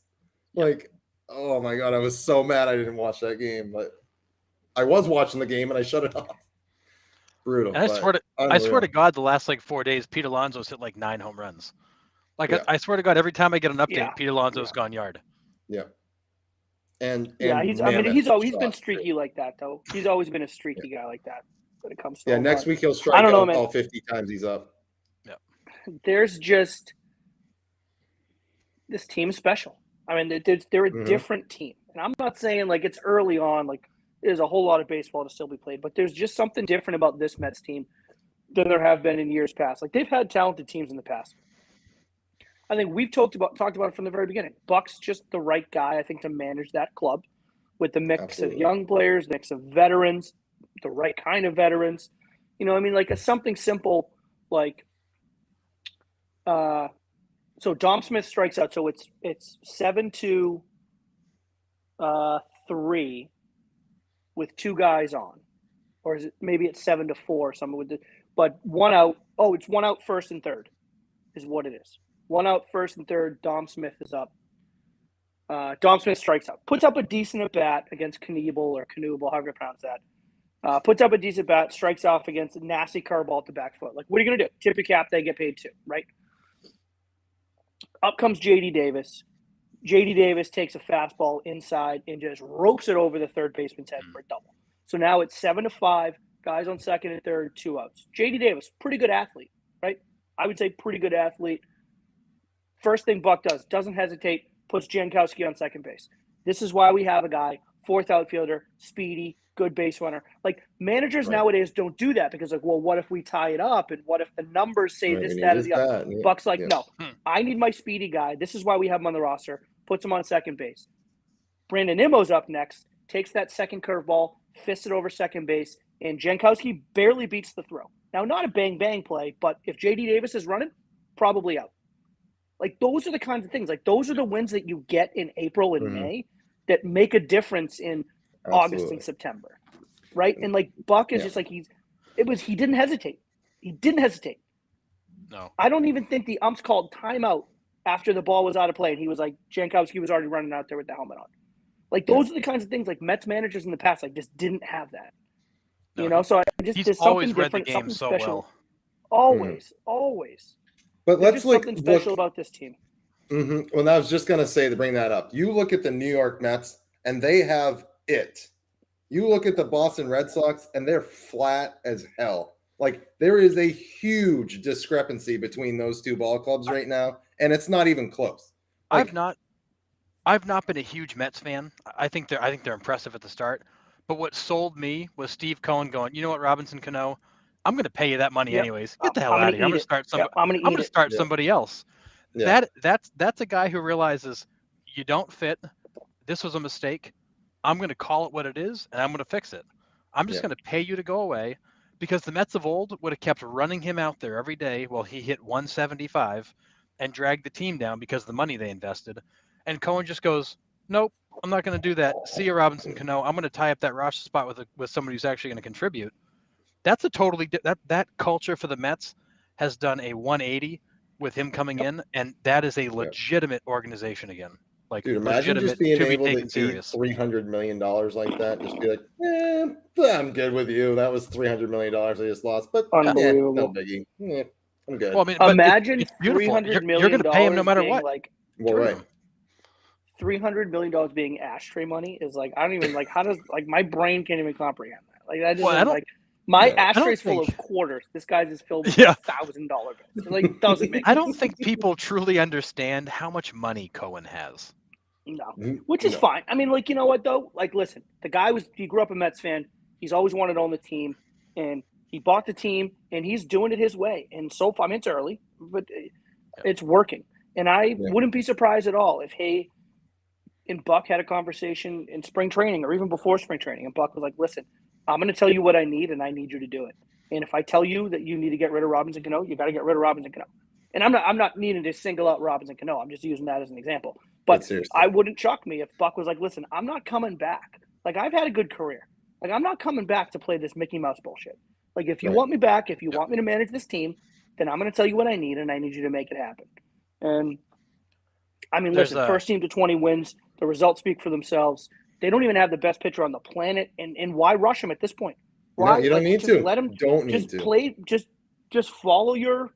Like, oh my God, I was so mad I didn't watch that game. But I was watching the game and I shut it off. Brutal. And I swear to God, the last like 4 days, Pete Alonso's hit like 9 home runs. Like I swear to God, every time I get an update, Pete Alonso's gone yard. Yeah. And he's been streaky like that though. He's always been a streaky guy like that when it comes to next week he'll strike out all 50 times he's up. Yeah. There's just this team's special. I mean, they're a different team. And I'm not saying like it's early on, like there's a whole lot of baseball to still be played, but there's just something different about this Mets team than there have been in years past. Like they've had talented teams in the past. I think we've talked about it from the very beginning. Buck's just the right guy, I think, to manage that club with the mix of young players, mix of veterans, the right kind of veterans. You know, I mean, like something simple like so Dom Smith strikes out. So it's 7-2-3 with 2 guys on. Or is it maybe it's 7-4 something with but 1 out. Oh, it's 1 out first and third is what it is. 1 out first and third. Dom Smith is up. Dom Smith strikes out. Puts up a decent at bat against Knebel, however you pronounce that. Puts up a decent bat, strikes off against a nasty curveball at the back foot. Like, what are you going to do? Tip your cap, they get paid too, right? Up comes J.D. Davis. J.D. Davis takes a fastball inside and just ropes it over the third baseman's head for a double. So now it's 7-5, guys on second and third, 2 outs. J.D. Davis, pretty good athlete, right? I would say pretty good athlete. First thing Buck does, doesn't hesitate, puts Jankowski on second base. This is why we have a guy, 4th outfielder, speedy, good base runner. Like nowadays don't do that because like, well, what if we tie it up? And what if the numbers say this, that, or the other? Yeah. Buck's like, no, I need my speedy guy. This is why we have him on the roster. Puts him on second base. Brandon Nimmo's up next, takes that second curveball, fists it over second base, and Jankowski barely beats the throw. Now, not a bang-bang play, but if J.D. Davis is running, probably out. Like, those are the kinds of things. Like, those are the wins that you get in April and May that make a difference in August and September, right? And, like, Buck is just like he didn't hesitate. He didn't hesitate. No. I don't even think the umps called timeout after the ball was out of play, and he was like, Jankowski was already running out there with the helmet on. Like, those are the kinds of things, like, Mets managers in the past, like, just didn't have that. No, you know, so he's always read the game so special. Well. Always. But let's look something special about this team. Well, I was just going to say to bring that up. You look at the New York Mets, and they have it. You look at the Boston Red Sox, and they're flat as hell. Like, there is a huge discrepancy between those two ball clubs right now, and it's not even close. Like, I've not been a huge Mets fan. I think they're impressive at the start. But what sold me was Steve Cohen going, you know what, Robinson Cano, I'm going to pay you that money anyways. Get the hell out of here. I'm going to start somebody else. Yeah. That's a guy who realizes you don't fit. This was a mistake. I'm going to call it what it is, and I'm going to fix it. I'm just going to pay you to go away, because the Mets of old would have kept running him out there every day while he hit 175 and dragged the team down because of the money they invested. And Cohen just goes, nope, I'm not going to do that. See you, Robinson Cano. I'm going to tie up that roster spot with somebody who's actually going to contribute. That's a totally that culture for the Mets has done a 180 with him coming in, and that is a legitimate organization again. Like, dude, imagine just being able to eat $300 million like that. Just be like, I'm good with you. That was $300 million I just lost, but no biggie. I'm good. Well, I mean, imagine it's beautiful. $300 million. You're going to pay him no matter what. Like, right. $300 million being ashtray money is like, I don't even like, how does, like, my brain can't even comprehend that. Like, that just like, my ashtray's full of quarters. This guy's is filled with $1,000 bills. It, like, doesn't make sense. I don't think people truly understand how much money Cohen has. No, which is fine. I mean, like, you know what though? Like, listen, the guy he grew up a Mets fan. He's always wanted to own the team, and he bought the team, and he's doing it his way. And so far, I mean, it's early, but it's working. And I wouldn't be surprised at all if Hay and Buck had a conversation in spring training or even before spring training, and Buck was like, listen, I'm going to tell you what I need, and I need you to do it. And if I tell you that you need to get rid of Robinson Cano, you got to get rid of Robinson Cano. And I'm not needing to single out Robinson Cano. I'm just using that as an example. But I wouldn't shock me if Buck was like, listen, I'm not coming back. Like, I've had a good career. Like, I'm not coming back to play this Mickey Mouse bullshit. Like, if you want me back, if you want me to manage this team, then I'm going to tell you what I need, and I need you to make it happen. And, I mean, listen, first team to 20 wins. The results speak for themselves. They don't even have the best pitcher on the planet, and why rush him at this point? Why? No, you don't need to. Let him play. Just follow your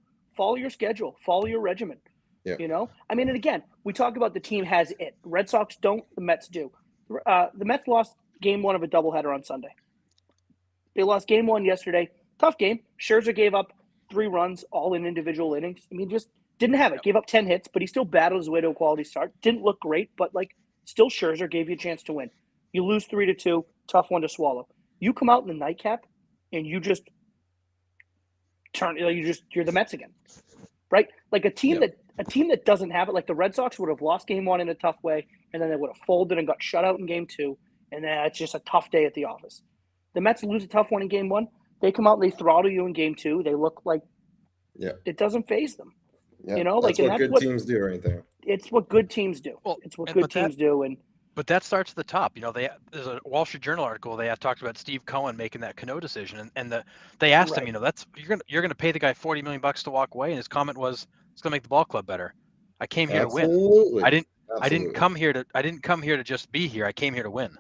schedule, follow your regimen. Yeah. You know, I mean, and again, we talk about the team has it. Red Sox don't. The Mets do. The Mets lost game 1 of a doubleheader on Sunday. They lost game 1 yesterday. Tough game. Scherzer gave up 3 runs, all in individual innings. I mean, just didn't have it. Gave up 10 hits, but he still battled his way to a quality start. Didn't look great, but like, still Scherzer gave you a chance to win. You lose 3-2. Tough one to swallow. You come out in the nightcap, and you just you're the Mets again, right? Like a team that doesn't have it, like the Red Sox would have lost game 1 in a tough way, and then they would have folded and got shut out in game 2, and then it's just a tough day at the office. The Mets lose a tough one in game 1. They come out and they throttle you in game 2. They look like it doesn't faze them. Yeah, you know, that's what good teams do right there. It's what good teams do. It's what good teams do. But that starts at the top. You know, there's a Wall Street Journal article. They have talked about Steve Cohen making that Cano decision, and they asked him, you know, you're gonna pay the guy $40 million to walk away, and his comment was, "It's gonna make the ball club better. I came here to win. I didn't come here to just be here. I came here to win."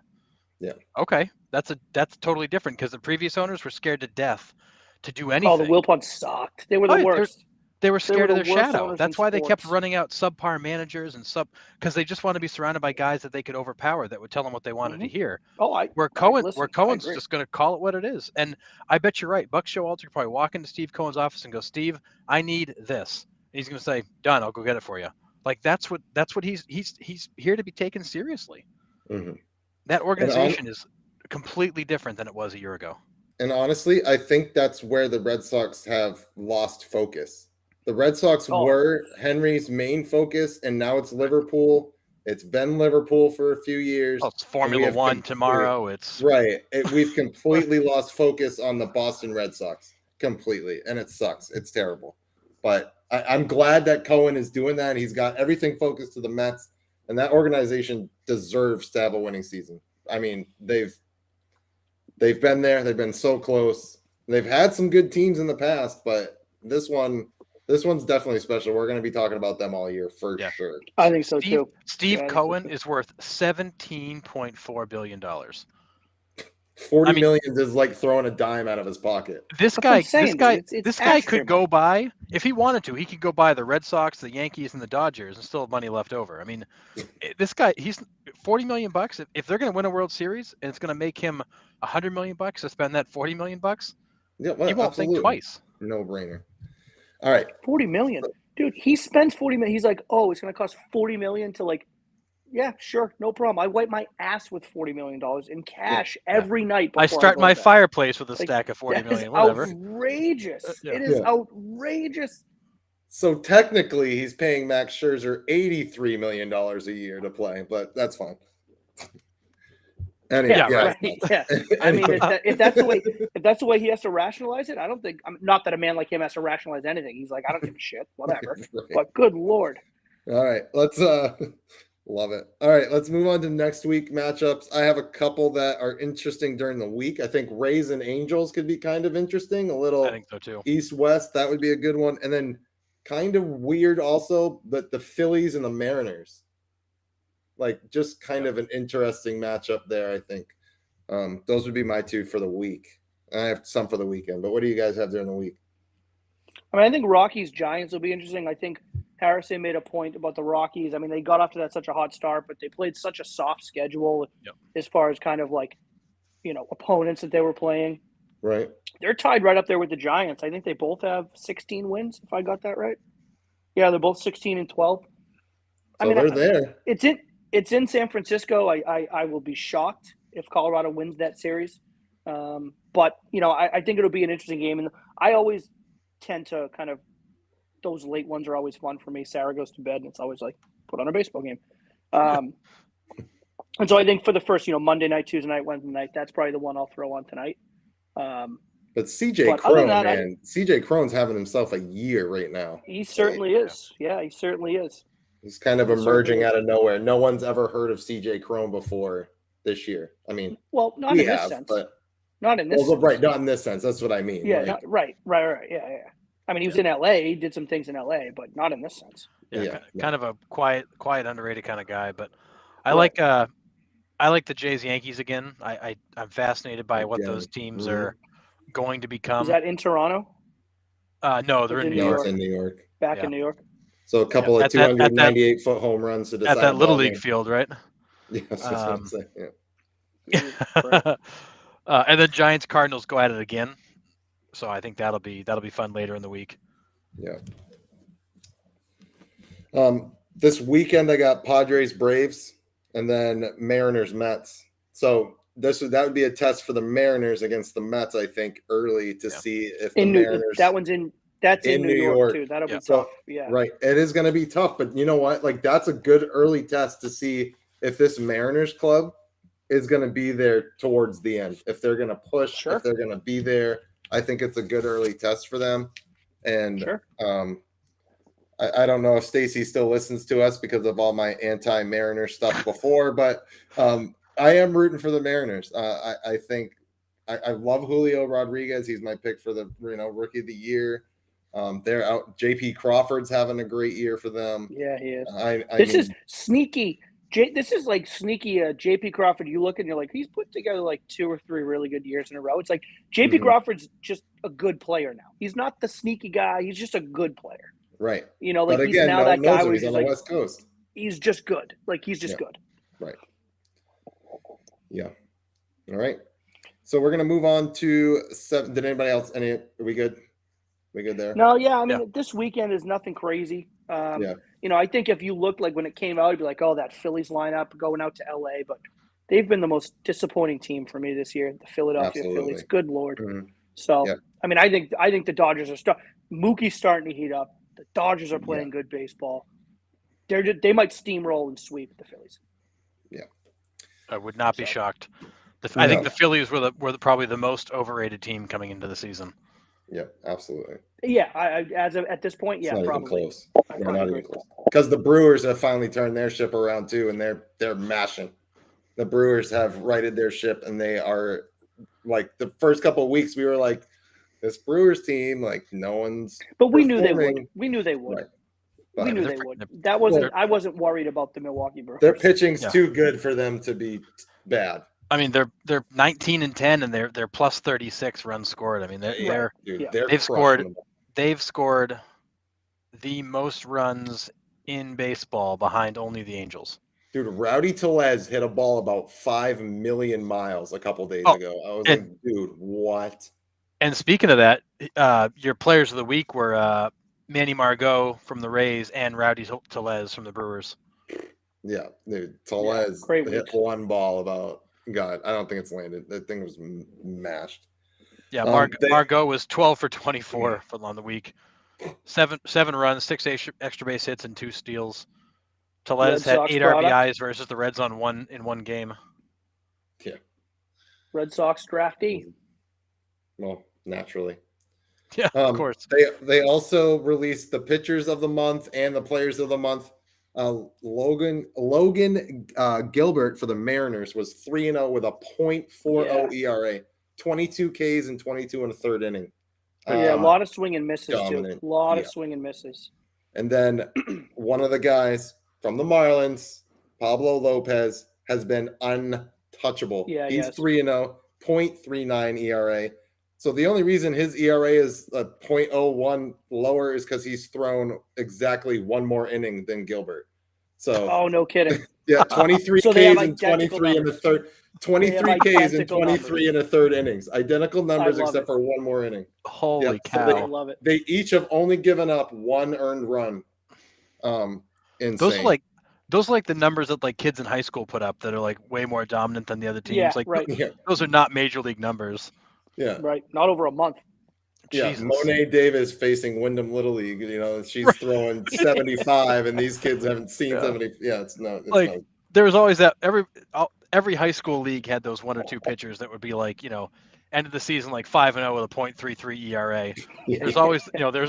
Yeah. Okay, that's totally different, because the previous owners were scared to death to do anything. Oh, the Wilpons sucked. They were the worst. They were scared of their shadow. That's why they kept running out subpar managers because they just want to be surrounded by guys that they could overpower, that would tell them what they wanted to hear. Cohen's just going to call it what it is. And I bet you're right. Buck Showalter could probably walk into Steve Cohen's office and go, "Steve, I need this." And he's going to say, "Done. I'll go get it for you." Like, that's what he's here to be taken seriously. Mm-hmm. That organization is completely different than it was a year ago. And honestly, I think that's where the Red Sox have lost focus. The Red Sox were Henry's main focus, and now it's Liverpool. It's been Liverpool for a few years. It's Formula One tomorrow. We've completely lost focus on the Boston Red Sox. Completely. And it sucks. It's terrible. But I'm glad that Cohen is doing that. He's got everything focused to the Mets, and that organization deserves to have a winning season. I mean, they've been there. They've been so close. They've had some good teams in the past, but this one's definitely special. We're going to be talking about them all year for sure. I think so too. Steve Cohen is worth $17.4 billion. 40 million is like throwing a dime out of his pocket. This guy could go buy, if he wanted to, he could go buy the Red Sox, the Yankees, and the Dodgers and still have money left over. I mean, this guy, he's $40 million. If they're going to win a World Series and it's going to make him $100 million to spend that $40 million, yeah, well, he won't think twice. No brainer. All right. 40 million. Dude, he spends 40 million. He's like, oh, it's going to cost 40 million to like, yeah, sure, no problem. I wipe my ass with $40 million in cash every night. I start my fireplace with a stack of 40 million, whatever. Outrageous. It is outrageous. So technically, he's paying Max Scherzer $83 million a year to play, but that's fine. Anyway, yeah. I mean, if that's the way he has to rationalize it, I don't think. Not that a man like him has to rationalize anything. He's like, I don't give a shit, whatever. Right. But good Lord. All right, let's love it. All right, let's move on to next week matchups. I have a couple that are interesting during the week. I think Rays and Angels could be kind of interesting. A little, I think so too. East-West, that would be a good one. And then kind of weird also, but the Phillies and the Mariners. Like just kind of an interesting matchup there, I think. Those would be my two for the week. I have some for the weekend, but what do you guys have during the week? I mean, I think Rockies Giants will be interesting. I think Harrison made a point about the Rockies. I mean, they got off to such a hot start, but they played such a soft schedule as far as kind of like, opponents that they were playing. Right. They're tied right up there with the Giants. I think they both have 16 wins, if I got that right. Yeah, they're both 16 and 12. So they're there. It's in San Francisco. I will be shocked if Colorado wins that series. But, I think it'll be an interesting game. And I always tend to kind of – those late ones are always fun for me. Sarah goes to bed, and it's always like, put on a baseball game. And so I think for the first, Monday night, Tuesday night, Wednesday night, that's probably the one I'll throw on tonight. But CJ Cron, man. CJ Cron's having himself a year right now. He certainly is. Yeah, he certainly is. He's kind of emerging out of nowhere. No one's ever heard of CJ Cron before this year. I mean, well, not in this sense. But not in this sense. Right, not in this sense. That's what I mean. Yeah, right. Yeah. I mean, he was in LA. He did some things in LA, but not in this sense. Yeah. Kind of a quiet, underrated kind of guy. But I like the Jays Yankees again. I'm fascinated by what those teams are going to become. Is that in Toronto? No, they're in New York. In New York. Back in New York. So a couple of 298-foot home runs to decide at that Little League field, right? Yeah, that's what I'm saying. Yeah. And then Giants Cardinals go at it again. So I think that'll be fun later in the week. Yeah. This weekend I got Padres Braves and then Mariners Mets. So that would be a test for the Mariners against the Mets, I think, early to see if the Mariners. That's in New York too. That'll be tough. Yeah. Right. It is going to be tough, but you know what? Like that's a good early test to see if this Mariners club is going to be there towards the end. If they're going to push, if they're going to be there, I think it's a good early test for them. And I don't know if Stacy still listens to us because of all my anti-Mariner stuff before, but I am rooting for the Mariners. I think I love Julio Rodriguez. He's my pick for the rookie of the year. They're out. JP Crawford's having a great year for them. Yeah, he is. This is sneaky. This is like sneaky. JP Crawford. You look and you're like, he's put together like 2 or 3 really good years in a row. It's like JP Crawford's just a good player now. He's not the sneaky guy. He's just a good player. Right. Like but he's again, now that guy where he's on the West Coast. He's just good. Like he's just good. Right. Yeah. All right. So we're gonna move on to 7. Did anybody else? Are we good? We good there? No. Yeah. I mean, this weekend is nothing crazy. I think if you look like when it came out, you'd be like, oh, that Phillies lineup going out to LA, but they've been the most disappointing team for me this year. The Philadelphia Phillies. Good Lord. Mm-hmm. So I mean, I think the Dodgers are Mookie's starting to heat up. The Dodgers are playing good baseball. They might steamroll and sweep the Phillies. Yeah, I would not be shocked. I think the Phillies were probably the most overrated team coming into the season. Yeah, absolutely. Yeah, at this point, it's not probably. Even close. They're not even close. Because the Brewers have finally turned their ship around too, and they're mashing. The Brewers have righted their ship, and they are like the first couple of weeks we were like, this Brewers team, like no one's. But we knew they would. We knew they would. Right. We knew they would. I wasn't worried about the Milwaukee Brewers. Their pitching's too good for them to be bad. I mean, they're 19-10 and they're plus 36 runs scored. I mean, they're they've scored the most runs in baseball behind only the Angels. Dude, Rowdy Tellez hit a ball about 5 million miles a couple days ago. I was like, dude, what? And speaking of that, your players of the week were Manny Margot from the Rays and Rowdy Tellez from the Brewers. Yeah, dude, Tellez hit one ball about, God, I don't think it's landed. That thing was mashed. Yeah, Margot was 12 for 24 on the week. Seven runs, 6 extra base hits, and 2 steals. Tellez had 8 RBIs versus the Reds in one game. Yeah. Red Sox draftee. Well, naturally. Yeah, of course. They also released the pitchers of the month and the players of the month. Logan Gilbert for the Mariners was 3-0 with a .40 ERA, 22 Ks and 22 in the third inning. A lot of swing and misses dominant. Too. A lot of swing and misses. And then one of the guys from the Marlins, Pablo Lopez, has been untouchable. Yeah, he's 3-0, .39 ERA. So the only reason his ERA is a .01 lower is because he's thrown exactly one more inning than Gilbert. So no kidding. Yeah, 23 Ks and 23 in the third. 23 Ks and 23 in the third innings. Identical numbers except for one more inning. Holy cow. I love it. They each have only given up one earned run. Insane. Those are like the numbers that like kids in high school put up that are like way more dominant than the other teams. Yeah, like right. Those are not major league numbers. Yeah. Right. Not over a month. Yeah, Jesus. Monet Davis facing Wyndham Little League. She's throwing 75, and these kids haven't seen 70. Yeah, there was always that every high school league had those one or two pitchers that would be like end of the season like 5-0 with a .33 ERA. There's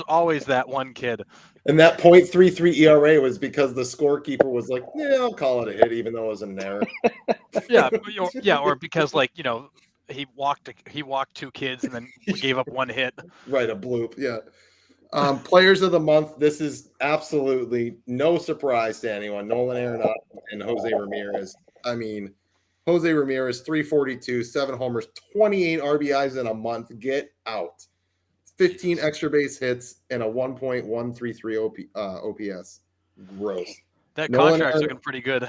always that one kid. And that .33 ERA was because the scorekeeper was like, "Yeah, I'll call it a hit, even though it was an error." or because he walked 2 kids and then gave up 1 hit. Right, a bloop. Yeah. Players of the month. This is absolutely no surprise to anyone. Nolan Arenado and Jose Ramirez. I mean, Jose Ramirez, 342, 7 homers, 28 RBIs in a month. Get out. 15 extra base hits and a 1.133 OPS. Gross. That contract's looking pretty good.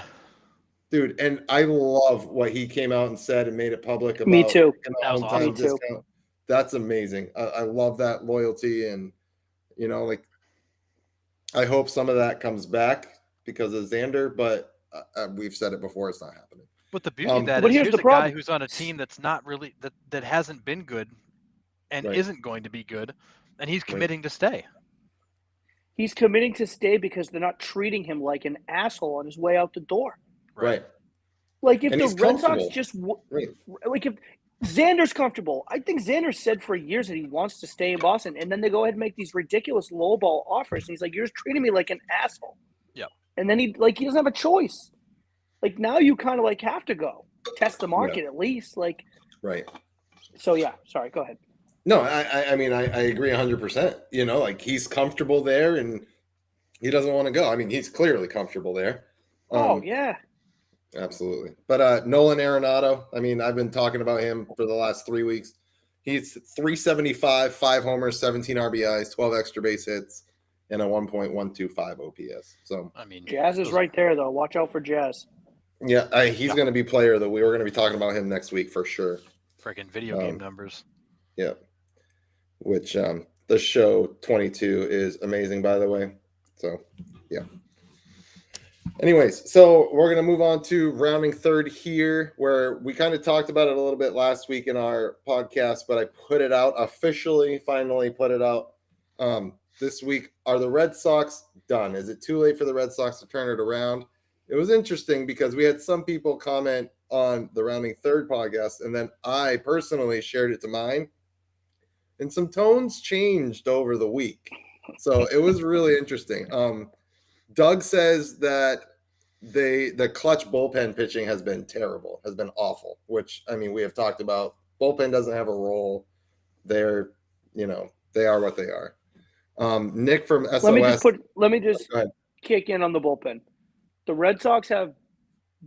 Dude, and I love what he came out and said and made it public about. Me too. That was awesome. Discount. That's amazing. I love that loyalty, and I hope some of that comes back because of Xander, but we've said it before, it's not happening. But the beauty of that is here's a guy who's on a team that's not really that hasn't been good and isn't going to be good, and he's committing to stay. He's committing to stay because they're not treating him like an asshole on his way out the door. Right. Like if the Red Sox just like if Xander's comfortable, I think Xander said for years that he wants to stay in Boston, and then they go ahead and make these ridiculous lowball offers, and he's like, "You're just treating me like an asshole." Yeah. And then he doesn't have a choice. Like now you kind of have to go test the market at least. Right. So sorry, go ahead. No, I mean I agree 100%. He's comfortable there and he doesn't want to go. I mean, he's clearly comfortable there. Yeah. Absolutely. But Nolan Arenado, I mean, I've been talking about him for the last 3 weeks. He's 375, 5 homers, 17 RBIs, 12 extra base hits, and a 1.125 OPS. So I mean, Jazz is right there though. Watch out for Jazz. Yeah, he's going to be player that we were going to be talking about him next week for sure. Freaking video game numbers. Yeah. Which the show 22 is amazing, by the way. So yeah. Anyways, so we're going to move on to rounding third here, where we kind of talked about it a little bit last week in our podcast, but I put it out officially, finally put it out this week. Are the Red Sox done? Is it too late for the Red Sox to turn it around? It was interesting because we had some people comment on the rounding third podcast, and then I personally shared it to mine, and some tones changed over the week. So it was really interesting. Doug says that the clutch bullpen pitching has been terrible, has been awful, which, I mean, we have talked about. Bullpen doesn't have a role. They're, they are what they are. Nick from SOS. Let me just kick in on the bullpen. The Red Sox have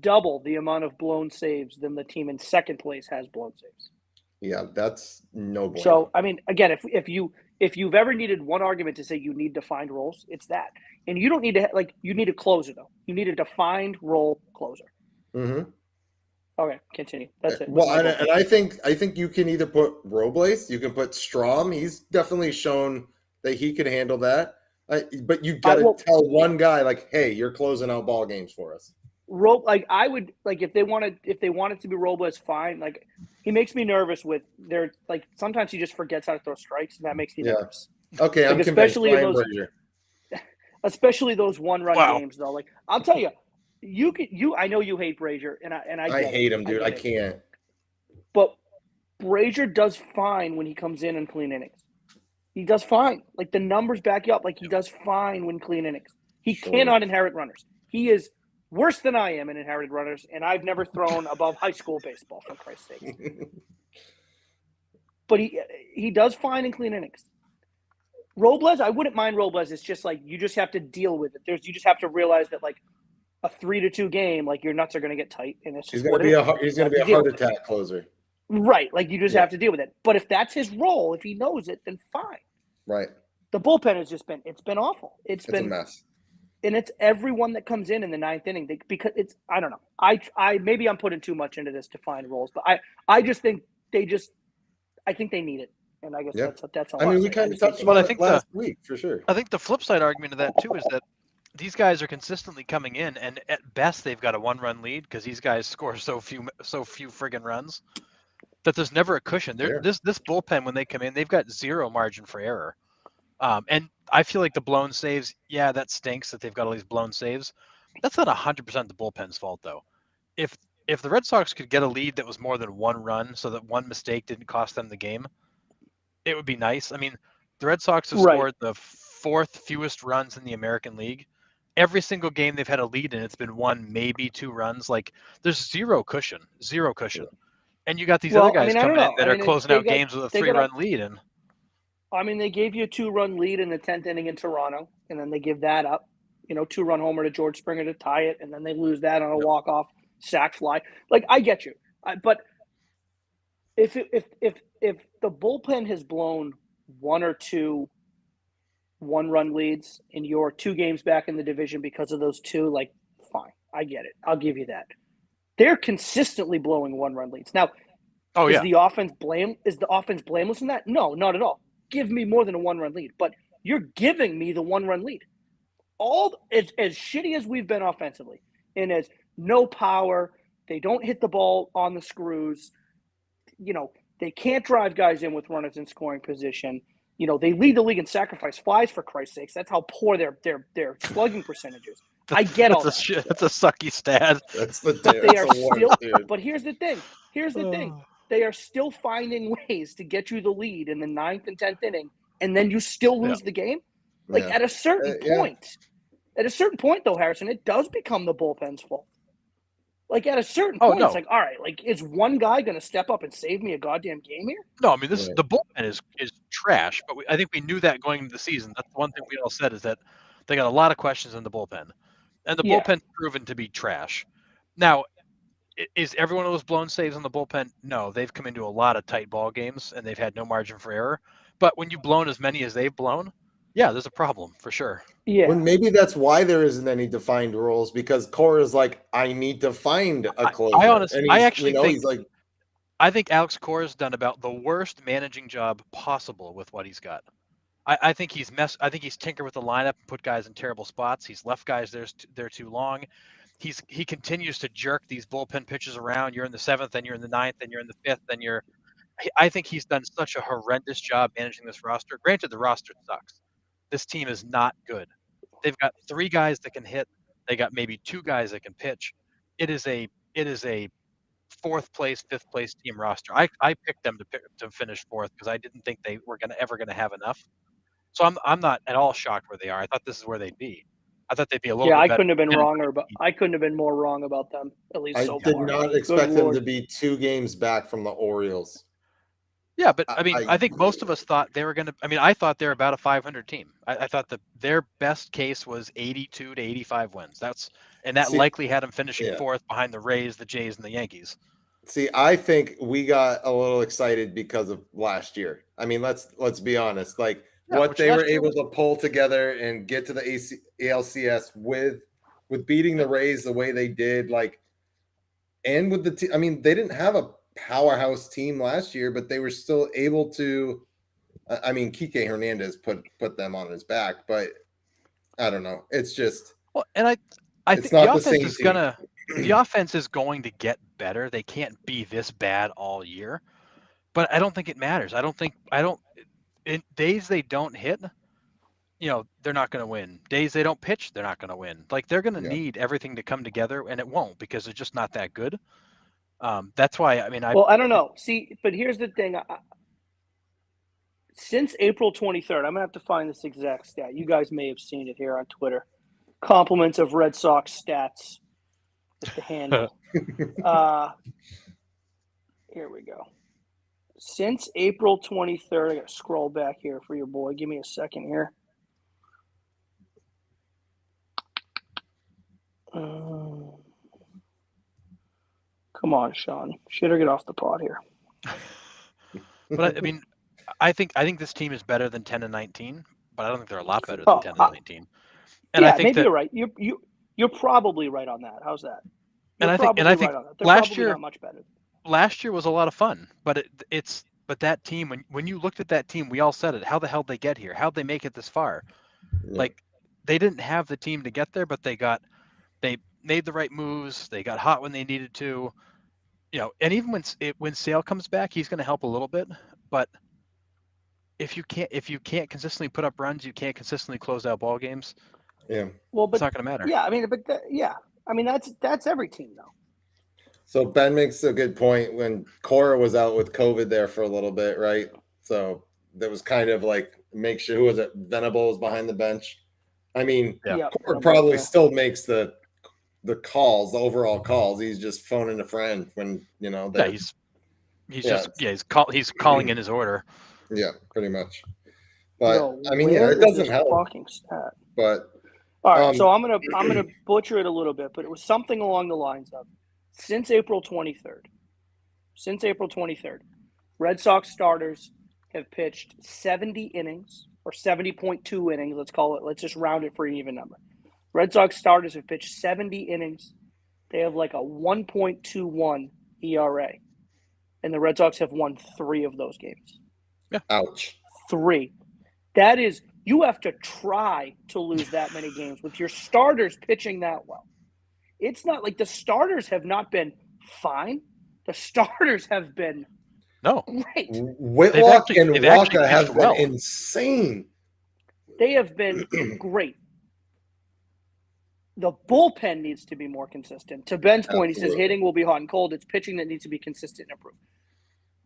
double the amount of blown saves than the team in second place has blown saves. Yeah, that's no bueno. So, I mean, again, if you've ever needed one argument to say you need defined roles, it's that. And you don't need to you need a closer though. You need a defined role closer. Mm-hmm. Okay, continue. That's it. Well, and I think you can either put Robles, you can put Strom. He's definitely shown that he can handle that. But you got to tell one guy like, "Hey, you're closing out ball games for us." I would if they wanted to be Robles, fine. Like, he makes me nervous with their sometimes he just forgets how to throw strikes, and that makes me nervous. Okay, I'm especially convinced. Especially those one-run games though. Like, I'll tell you. I know you hate Brazier, and I hate him, dude. I can't. But Brazier does fine when he comes in clean innings. He does fine. Like, the numbers back you up. Like, he does fine when clean innings. He cannot inherit runners. He is worse than I am in inherited runners, and I've never thrown above high school baseball, for Christ's sake. But he does fine in clean innings. Robles, I wouldn't mind Robles. It's just you just have to deal with it. You just have to realize that a 3-2 game, your nuts are going to get tight, and it's he's going to be a heart attack closer. Right, you just have to deal with it. But if that's his role, if he knows it, then fine. Right. The bullpen has just been awful. It's been a mess, and it's everyone that comes in the ninth inning because it's I don't know. I maybe I'm putting too much into this to find roles, but I just think I think they need it, and I guess that's all. I mean, we kind of touched on it last week for sure. I think the flip side argument of that too is that these guys are consistently coming in, and at best they've got a 1-run lead because these guys score so few friggin' runs that there's never a cushion. This bullpen, when they come in, they've got zero margin for error. And I feel like the blown saves, that stinks that they've got all these blown saves. That's not 100% the bullpen's fault though. If the Red Sox could get a lead that was more than 1 run, so that one mistake didn't cost them the game, it would be nice. I mean, the Red Sox have scored the 4th fewest runs in the American League. Every single game they've had a lead in, it's been 1, maybe 2 runs. There's zero cushion. And you got these other guys coming in that are closing out games with a 3-run lead. And I mean, they gave you a 2-run lead in the 10th inning in Toronto, and then they give that up. 2-run homer to George Springer to tie it, and then they lose that on a walk-off sac fly. I get you, but if the bullpen has blown 1 or 2 1-run leads and you're 2 games back in the division because of those 2, fine, I get it. I'll give you that. They're consistently blowing 1-run leads. Now, is the offense blameless in that? No, not at all. Give me more than a 1-run lead, but you're giving me the 1-run lead. As shitty as we've been offensively, and as no power, they don't hit the ball on the screws. They can't drive guys in with runners in scoring position. They lead the league in sacrifice flies, for Christ's sakes. That's how poor their slugging percentages. I get all that. That's a sucky stat. That's the but they are still. But here's the thing. They are still finding ways to get you the lead in the 9th and 10th inning, and then you still lose the game. At a certain point, though, Harrison, it does become the bullpen's fault. At a certain point, it's all right. Is one guy going to step up and save me a goddamn game here? No, I mean, the bullpen is trash, but I think we knew that going into the season. That's the one thing we all said is that they got a lot of questions in the bullpen, and the bullpen's proven to be trash. Now, is every one of those blown saves on the bullpen? No, they've come into a lot of tight ball games, and they've had no margin for error. But when you've blown as many as they've blown, there's a problem for sure. Yeah. Well, maybe that's why there isn't any defined roles, because Cora is I need to find a closer. I think Alex Cora's done about the worst managing job possible with what he's got. I think he's tinkered with the lineup and put guys in terrible spots. He's left guys there too long. He continues to jerk these bullpen pitches around. You're in the 7th, then you're in the 9th, then you're in the 5th, then I think he's done such a horrendous job managing this roster. Granted, the roster sucks. This team is not good. They've got 3 guys that can hit. They got maybe 2 guys that can pitch. It is a 4th place, 5th place team roster. I picked them to finish 4th because I didn't think they were ever going to have enough. So I'm not at all shocked where they are. I thought this is where they'd be. I thought they'd be a little bit better. I couldn't have been wronger, but I couldn't have been more wrong about them, at least so far. I did not expect them to be 2 games back from the Orioles. Yeah, but I think most of us thought they were going to. I mean, I thought they were about a 500 team. I thought that their best case was 82 to 85 wins. and that likely had them finishing fourth behind the Rays, the Jays, and the Yankees. See, I think we got a little excited because of last year. I mean, let's be honest. Like what they were able to pull together and get to the ALCS with beating the Rays the way they did, like, and with the I mean, they didn't have a powerhouse team last year, but they were still able to. I mean, Kike Hernandez put them on his back, but I don't know. It's just and I think the offense is the offense is going to get better. They can't be this bad all year, but I don't think it matters. In days they don't hit, they're not going to win. Days they don't pitch, they're not going to win. Like they're going to need everything to come together, and it won't because they're just not that good. That's why. I mean, I don't know. See, but here's the thing. Since April 23rd, I'm gonna have to find this exact stat. You guys may have seen it here on Twitter. Compliments of Red Sox stats at the handle. Here we go. Since April 23rd, I gotta scroll back here for your boy. Give me a second here. Come on, Sean. Shit or get off the pod here. But I mean, I think this team is better than 10-19, but I don't think they're a lot better than 10-19. And I think maybe you're right. You're probably right on that. How's that? And I think right on that. Last year not much better. Last year was a lot of fun, but but that team, when you looked at that team, we all said it. How the hell did they get here? How'd they make it this far? Yeah. Like they didn't have the team to get there, but they made the right moves. They got hot when they needed to. And even when Sale comes back, he's going to help a little bit. But if you can't consistently put up runs, you can't consistently close out ball games. Yeah. Well, but it's not going to matter. Yeah, I mean, that's every team though. So Ben makes a good point. When Cora was out with COVID there for a little bit, right? So that was kind of like make sure who was it? Venables behind the bench. I mean, Cora probably still makes the calls, the overall calls. He's just phoning a friend when he's calling in his order. Yeah, pretty much. But I mean, it doesn't help. But all right, so I'm gonna butcher it a little bit, but it was something along the lines of since April 23rd, Red Sox starters have pitched 70 innings or 70.2 innings. Let's call it. Let's just round it for an even number. Red Sox starters have pitched 70 innings. They have like a 1.21 ERA, and the Red Sox have won 3 of those games. Yeah. Ouch. 3. That is, you have to try to lose that many games with your starters pitching that well. It's not like the starters have not been fine. The starters have been great. Whitlock and Walker have been insane. They have been great. The bullpen needs to be more consistent. To Ben's point, He says hitting will be hot and cold. It's pitching that needs to be consistent and improved.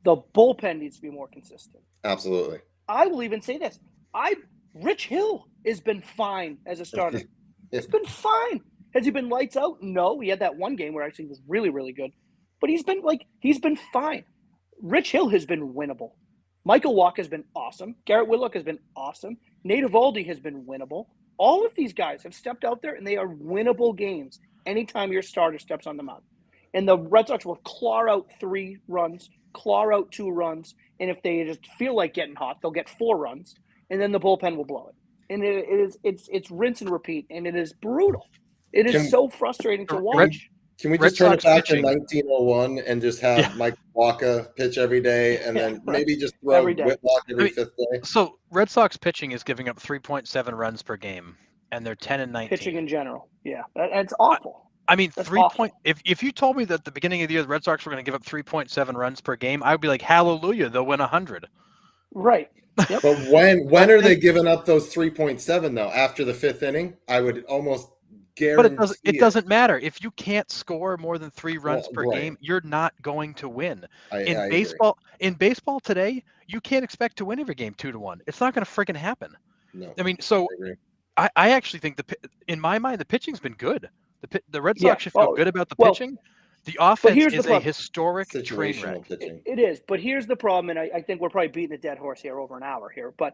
The bullpen needs to be more consistent. Absolutely. I will even say this. Rich Hill has been fine as a starter. It's been fine. Has he been lights out? No. He had that one game where actually he was really, really good. But he's been fine. Rich Hill has been winnable. Michael Walker has been awesome. Garrett Whitlock has been awesome. Nate Eovaldi has been winnable. All of these guys have stepped out there, and they are winnable games anytime your starter steps on the mound. And the Red Sox will claw out 3 runs, claw out 2 runs, and if they just feel like getting hot, they'll get 4 runs, and then the bullpen will blow it. And it's rinse and repeat, and it is brutal. It is so frustrating to watch. Can we just turn it back to 1901 and just have Mike Walker pitch every day, and then maybe just throw Whitlock every 5th day? So Red Sox pitching is giving up 3.7 runs per game, and they're 10-19. Pitching in general, that's awful. I mean, if you told me that at the beginning of the year the Red Sox were going to give up 3.7 runs per game, I would be like, hallelujah, they'll win 100. Right. Yep. But when are they giving up those 3.7 though? After the 5th inning, I would almost guarantee. But it doesn't matter if you can't score more than 3 runs per game. You're not going to win. In baseball today, you can't expect to win every game 2-1. It's not going to freaking happen. No. I mean, so I actually think in my mind the pitching's been good. The Red Sox should feel good about the pitching. The offense is a historic train wreck. It is, but here's the problem, and I think we're probably beating a dead horse here over an hour here. But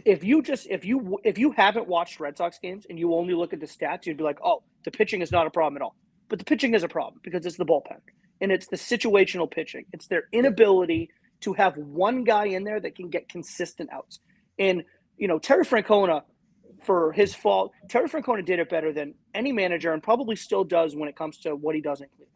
if you haven't watched Red Sox games and you only look at the stats, you'd be like, oh, the pitching is not a problem at all. But the pitching is a problem because it's the bullpen and it's the situational pitching. It's their inability to have one guy in there that can get consistent outs. And, Terry Francona, for his fault, Terry Francona did it better than any manager and probably still does when it comes to what he does in Cleveland.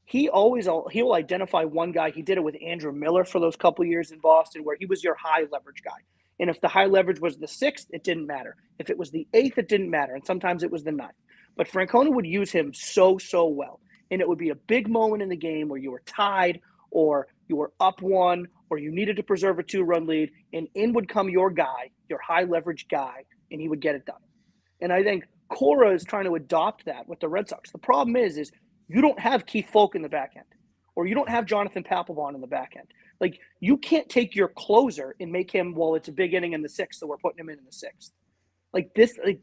He will identify one guy. He did it with Andrew Miller for those couple years in Boston where he was your high leverage guy. And if the high leverage was the 6th, it didn't matter. If it was the 8th, it didn't matter. And sometimes it was the 9th. But Francona would use him so well. And it would be a big moment in the game where you were tied or you were up 1 or you needed to preserve a 2-run lead. And in would come your guy, your high leverage guy, and he would get it done. And I think Cora is trying to adopt that with the Red Sox. The problem is you don't have Keith Folk in the back end, or you don't have Jonathan Papelbon in the back end. Like, you can't take your closer and make him, well, it's a big inning in the 6th, so we're putting him in the 6th.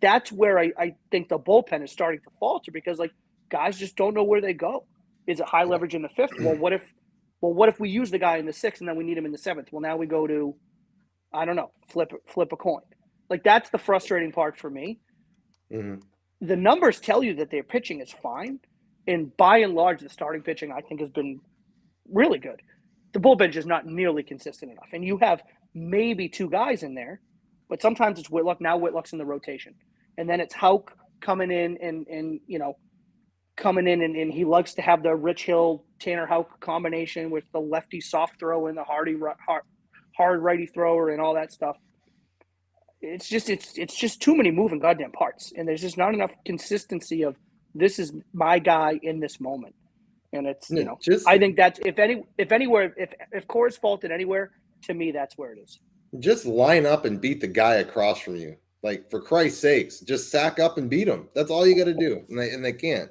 That's where I think the bullpen is starting to falter because, guys just don't know where they go. Is it high leverage in the 5th? Well, what if we use the guy in the 6th and then we need him in the 7th? Well, now we go to, I don't know, flip a coin. That's the frustrating part for me. Mm-hmm. The numbers tell you that their pitching is fine. And by and large, the starting pitching, I think, has been really good. The bullpen is not nearly consistent enough. And you have maybe 2 guys in there, but sometimes it's Whitlock. Now Whitlock's in the rotation. And then it's Houck coming in and he likes to have the Rich Hill, Tanner Houck combination with the lefty soft throw and the hard righty thrower and all that stuff. It's just too many moving goddamn parts. And there's just not enough consistency of this is my guy in this moment. And it's, I think that's if Cora's faulted anywhere, to me, that's where it is. Just line up and beat the guy across from you. For Christ's sakes, just sack up and beat him. That's all you got to do. And they can't.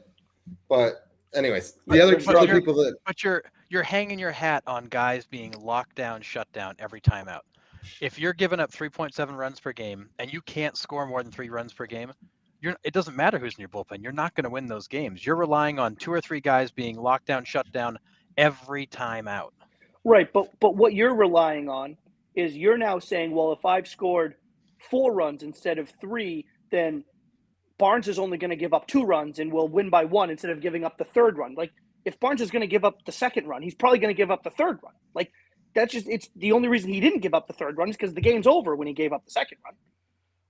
But anyways, other people that. But you're hanging your hat on guys being locked down, shut down every time out. If you're giving up 3.7 runs per game and you can't score more than 3 runs per game, it doesn't matter who's in your bullpen. You're not going to win those games. You're relying on 2 or 3 guys being locked down, shut down every time out. Right, but what you're relying on is you're now saying, well, if I've scored 4 runs instead of 3, then Barnes is only going to give up 2 runs and will win by 1 instead of giving up the 3rd run. If Barnes is going to give up the 2nd run, he's probably going to give up the 3rd run. It's the only reason he didn't give up the 3rd run is because the game's over when he gave up the 2nd run.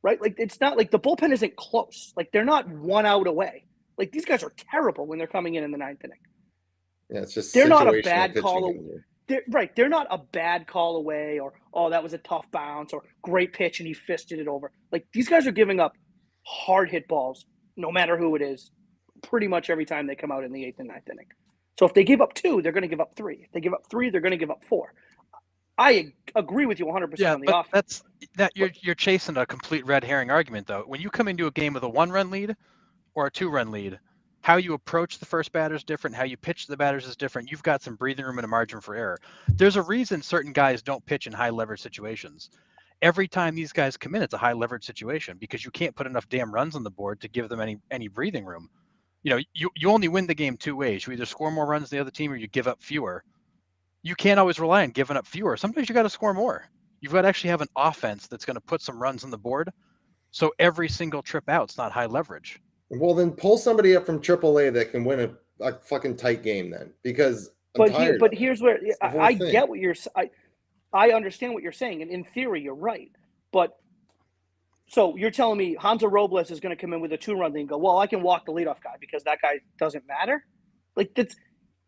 Right? It's not the bullpen isn't close. They're not 1 out away. These guys are terrible when they're coming in the 9th inning. Yeah, it's just they're not a bad call. They're not a bad call away or, oh, that was a tough bounce or great pitch and he fisted it over. These guys are giving up hard hit balls, no matter who it is, pretty much every time they come out in the 8th and 9th inning. So if they give up 2, they're going to give up 3. If they give up 3, they're going to give up 4. I agree with you 100% on the offense. You're chasing a complete red herring argument, though. When you come into a game with a 1-run lead or a 2-run lead, how you approach the first batter is different. How you pitch the batters is different. You've got some breathing room and a margin for error. There's a reason certain guys don't pitch in high leverage situations. Every time these guys come in, it's a high leverage situation because you can't put enough damn runs on the board to give them any breathing room. You only win the game 2 ways. You either score more runs than the other team or you give up fewer. You can't always rely on giving up fewer. Sometimes you got to score more. You've got to actually have an offense that's going to put some runs on the board. So every single trip out's not high leverage. Well, then pull somebody up from AAA that can win a fucking tight game then, because here's where I get what you're. I understand what you're saying, and in theory, you're right. But so you're telling me Hamza Robles is going to come in with a 2-run lead and go, well, I can walk the leadoff guy because that guy doesn't matter.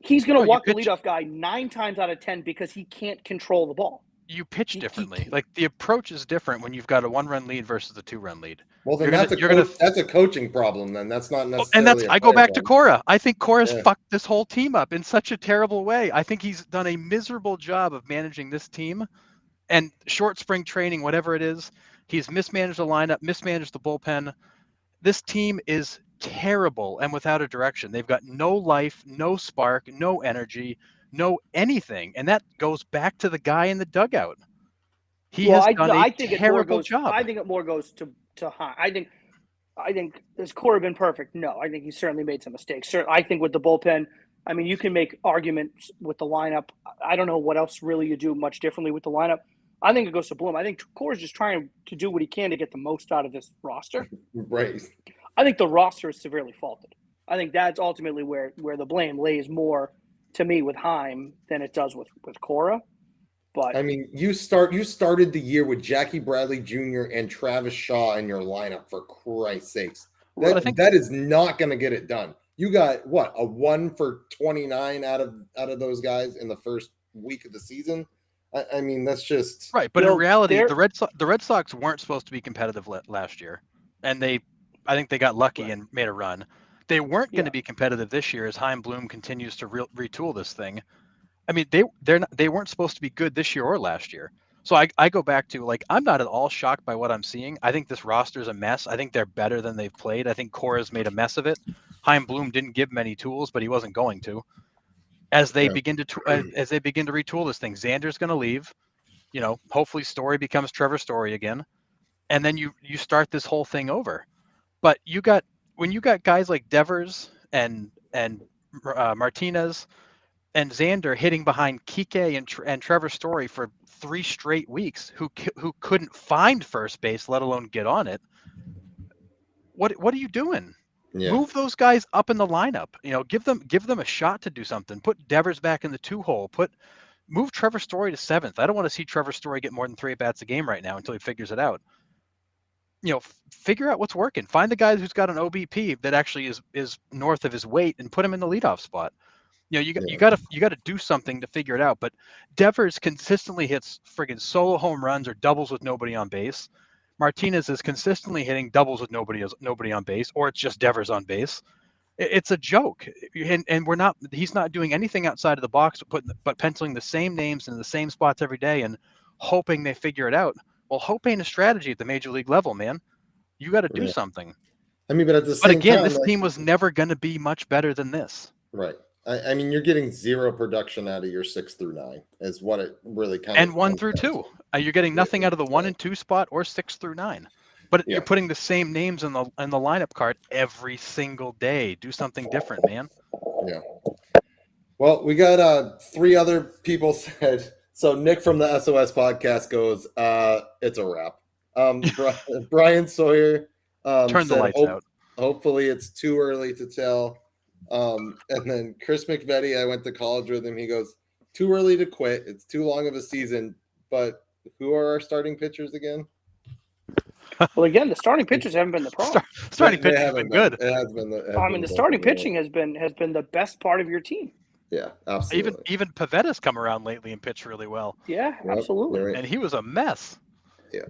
He's going to walk the leadoff guy 9 times out of 10 because he can't control the ball. You pitch differently. The approach is different when you've got a 1-run lead versus a 2-run lead. Well, then that's a coaching problem. Then that's not necessarily. And I go back to Cora. I think Cora's fucked this whole team up in such a terrible way. I think he's done a miserable job of managing this team, and short spring training, whatever it is, he's mismanaged the lineup, mismanaged the bullpen. This team is terrible and without a direction. They've got no life, no spark, no energy, no anything. And that goes back to the guy in the dugout. He has done a terrible job. I think it more goes to Hahn. I think has Cora been perfect? No. I think he certainly made some mistakes. I think with the bullpen, I mean, you can make arguments with the lineup. I don't know what else really you do much differently with the lineup. I think it goes to Bloom. I think Core's just trying to do what he can to get the most out of this roster. Right. I think the roster is severely faulted. I think that's ultimately where the blame lays more to me with Heim than it does with Cora. But I mean, you started the year with Jackie Bradley Jr. and Travis Shaw in your lineup, for Christ's sakes. That is not going to get it done. You got what, a 1 for 29 out of those guys in the first week of the season. I mean, that's just right. But in reality, the Red Sox weren't supposed to be competitive last year, and I think they got lucky and made a run. They weren't going to be competitive this year as Chaim Bloom continues to retool this thing. I mean, they weren't supposed to be good this year or last year. So I go back to, like, I'm not at all shocked by what I'm seeing. I think this roster is a mess. I think they're better than they've played. I think Cora's made a mess of it. Chaim Bloom didn't give many tools, but he wasn't going to. As they begin to retool this thing, Xander's going to leave. You know, hopefully Story becomes Trevor Story again, and then you start this whole thing over. But when you got guys like Devers and Martinez and Xander hitting behind Kike and Trevor Story for 3 straight weeks, who couldn't find first base, let alone get on it. What are you doing? Yeah. Move those guys up in the lineup. You know, give them a shot to do something. Put Devers back in the 2-hole. Move Trevor Story to 7th. I don't want to see Trevor Story get more than 3 at-bats a game right now until he figures it out. You know, figure out what's working. Find the guy who's got an OBP that actually is north of his weight and put him in the leadoff spot. You know, you got to do something to figure it out. But Devers consistently hits friggin' solo home runs or doubles with nobody on base. Martinez is consistently hitting doubles with nobody on base, or it's just Devers on base. It's a joke, and he's not doing anything outside of the box, but penciling the same names in the same spots every day and hoping they figure it out. Well, hope ain't a strategy at the major league level, man. You got to do something. I mean, but at the same time, this team was never going to be much better than this. Right. I mean, you're getting 0 production out of your 6 through 9 is what it really kind of. And 1 through 2. You're getting nothing out of the 1 and 2 spot or 6 through 9. But you're putting the same names in the lineup card every single day. Do something different, man. Yeah. Well, we got 3 other people said. So Nick from the SOS podcast goes, it's a wrap. Brian Sawyer turn the lights out. Hopefully it's too early to tell. And then Chris McVetti, I went to college with him. He goes, too early to quit. It's too long of a season. But who are our starting pitchers again? Well, again, the starting pitchers haven't been the problem. Starting pitching has been good. It has been. The starting pitching has been the best part of your team. Yeah, absolutely. Even Pavetta's come around lately and pitched really well. Yeah, absolutely. Right. And he was a mess. Yeah.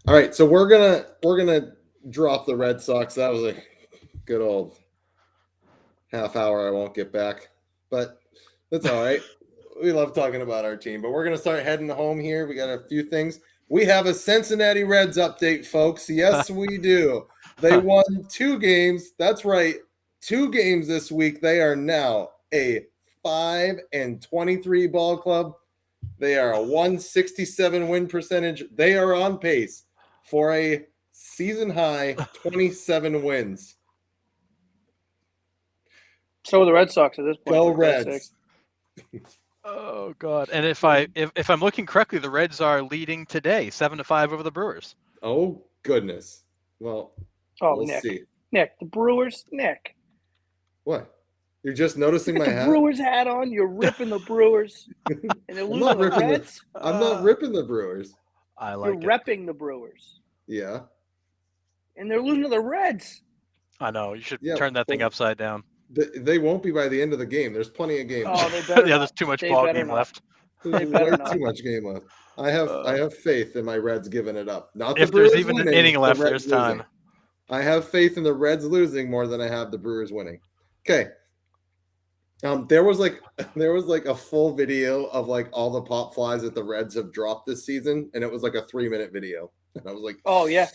All right, so we're gonna drop the Red Sox. That was a good old half hour I won't get back, but that's all right. We love talking about our team, but we're going to start heading home here. We got a few things. We have a Cincinnati Reds update, folks. Yes, we do. They won 2 games. That's right. 2 games this week. They are now a 5-23 ball club. They are a 167 win percentage. They are on pace for a season high 27 wins. So are the Red Sox at this point. Go Reds. Oh God! And if I'm looking correctly, the Reds are leading today, 7-5 over the Brewers. Oh goodness! Well, we'll Nick, see. Nick, the Brewers, Nick. What? You're just noticing my hat? The Brewers hat on. You're ripping the Brewers, and they're losing the Reds. I'm not ripping the Brewers. I like You're repping the Brewers. Yeah. And they're losing to the Reds. I know. You should turn that thing upside down. They won't be by the end of the game. There's plenty of games. Oh, they better. Yeah, there's too much ball game left. There's way too much game left. I have faith in my Reds giving it up. Not the if Brewers there's even winning, an inning left, the there's time. Losing. I have faith in the Reds losing more than I have the Brewers winning. Okay. There was like a full video of like all the pop flies that the Reds have dropped this season, and it was like a 3-minute video. And I was like, oh yeah.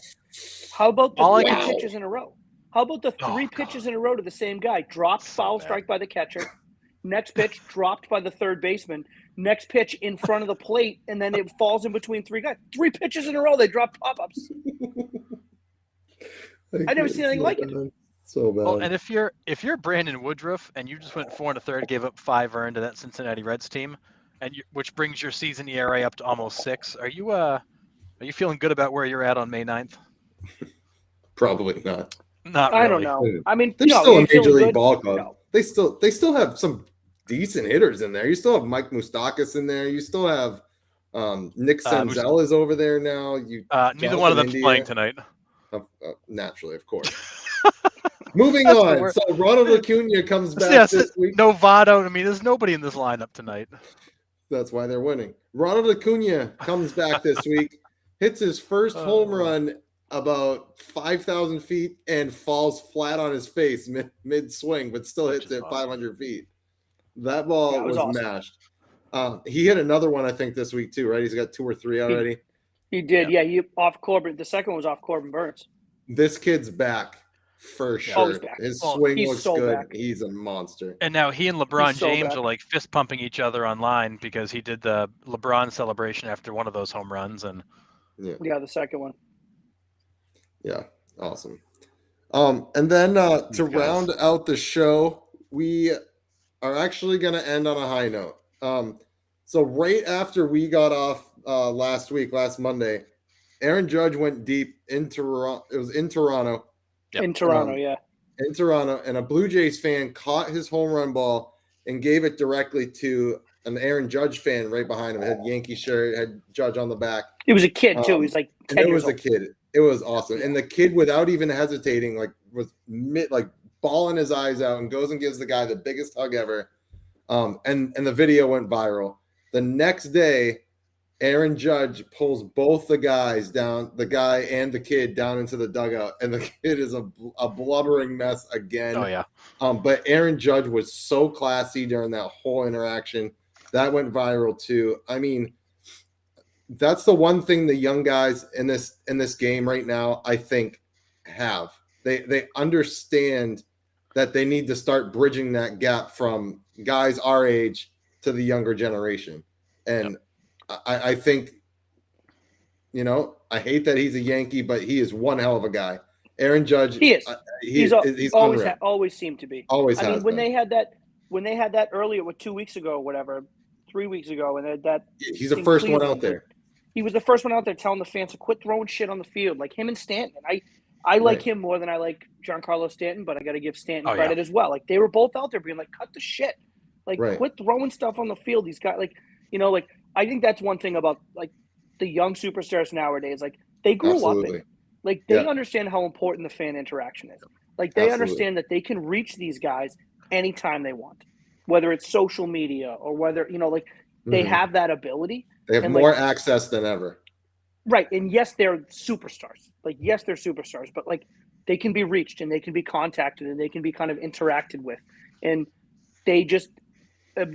How about the 3 pitches in a row? How about the 3 pitches in a row to the same guy? Dropped, foul strike by the catcher. Next pitch, dropped by the third baseman. Next pitch in front of the plate, and then it falls in between 3 guys. 3 pitches in a row, they drop pop-ups. I never seen anything like it. So bad. Well, and if you're Brandon Woodruff and you just went 4 1/3, gave up 5 earned to that Cincinnati Reds team, and which brings your season ERA up to almost 6. Are you feeling good about where you're at on May 9th? Probably not. Not really. I don't know. I mean, they're still a major league good? ball club. No. They still have some decent hitters in there. You still have Mike Moustakas in there. You still have Nick Senzel is over there now. Neither one of them's playing tonight. Naturally, of course. Moving on. So Ronald Acuna comes back this week. Novato. I mean, there's nobody in this lineup tonight. That's why they're winning. Ronald Acuna comes back this week, hits his first home run about 5,000 feet and falls flat on his face mid swing, but still hits it 500 feet. That ball was awesome. Mashed. He hit another one, I think, this week too, right? He's got 2 or 3 already. He did, yeah. He off Corbin. The second one was off Corbin Burns. This kid's back for sure. He's back. His swing looks so good. Back. He's a monster. And now he and LeBron James are like fist pumping each other online because he did the LeBron celebration after one of those home runs, and the second one. Yeah, awesome. And then to round out the show, we are actually going to end on a high note. So right after we got off last Monday, Aaron Judge went deep in Toronto. It was in Toronto. Yep. In Toronto, In Toronto, and a Blue Jays fan caught his home run ball and gave it directly to an Aaron Judge fan right behind him. It had Yankee shirt, had Judge on the back. It was a kid too. He was like 10 years old. It was a kid. It was awesome. And the kid, without even hesitating, was bawling his eyes out and goes and gives the guy the biggest hug ever. And the video went viral. The next day, Aaron Judge pulls both the guys down, the guy and the kid, down into the dugout, and the kid is a blubbering mess again. Oh, yeah. But Aaron Judge was so classy during that whole interaction. That went viral too. I mean, that's the one thing the young guys in this game right now, I think, have. They understand that they need to start bridging that gap from guys our age to the younger generation. And I think, I hate that he's a Yankee, but he is one hell of a guy. Aaron Judge, he is. He's always seemed to be. Always. I mean, when they had that earlier, 2 weeks ago, or whatever, 3 weeks ago, and that he's the first one out there. He was the first one out there telling the fans to quit throwing shit on the field, like him and Stanton. I like him more than I like Giancarlo Stanton, but I got to give Stanton credit as well. Like, they were both out there being like, cut the shit, quit throwing stuff on the field. These guys, I think that's one thing about the young superstars nowadays. Like, they grew up in it. They understand how important the fan interaction is. They understand that they can reach these guys anytime they want, whether it's social media or whether, they have that ability. They have more access than ever. Right. And yes, they're superstars. But they can be reached and they can be contacted and they can be kind of interacted with. And they just,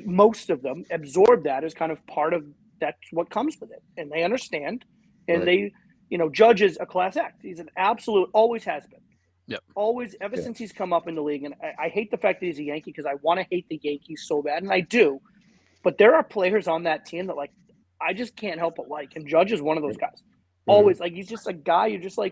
most of them absorb that as kind of part of that's what comes with it. And they understand. And they, Judge is a class act. He's an absolute, always has been. Yep. Always, ever since he's come up in the league. And I hate the fact that he's a Yankee because I want to hate the Yankees so bad. And I do. But there are players on that team that, I just can't help but like. And Judge is one of those guys. Always. He's just a guy. You're just he's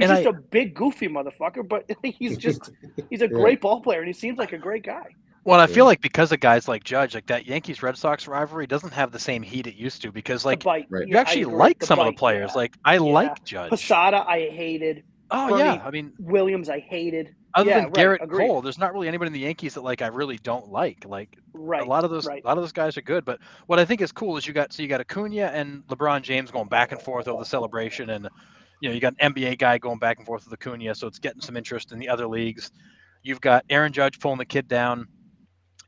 just a big, goofy motherfucker. But he's a great ball player. And he seems like a great guy. Well, I feel like because of guys like Judge, that Yankees-Red Sox rivalry doesn't have the same heat it used to because, you actually like some of the players. I like Judge. Posada, I hated. Oh, Bernie yeah. I mean, Williams, I hated. Other than Garrett Cole, there's not really anybody in the Yankees that I really don't like. A lot of those guys are good. But what I think is cool is you got Acuna and LeBron James going back and forth over the celebration, and you got an NBA guy going back and forth with Acuna, so it's getting some interest in the other leagues. You've got Aaron Judge pulling the kid down.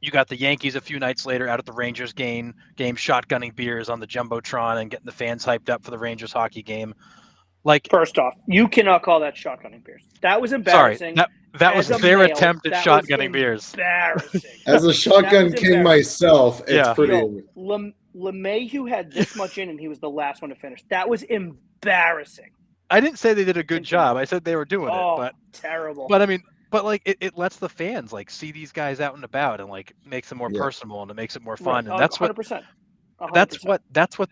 You got the Yankees a few nights later out at the Rangers game shotgunning beers on the Jumbotron and getting the fans hyped up for the Rangers hockey game. First off, you cannot call that shotgunning beers. That was embarrassing. Sorry, that was their attempt at shotgunning beers. Embarrassing. As a shotgun king myself, it's pretty. LeMahieu had this much in, and he was the last one to finish. That was embarrassing. I didn't say they did a good job. I said they were doing it, but terrible. But I mean. But it lets the fans see these guys out and about and makes them more personal and it makes it more fun. And that's 100%. That's what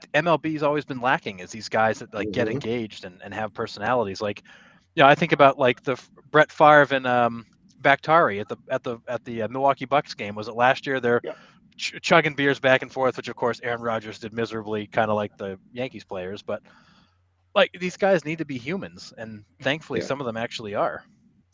the MLB's always been lacking is these guys that get engaged and have personalities. I think about the Brett Favre and Bakhtiari at the Milwaukee Bucks game. Was it last year? They're chugging beers back and forth, which of course Aaron Rodgers did miserably, kind of like the Yankees players. But like these guys need to be humans, and thankfully some of them actually are.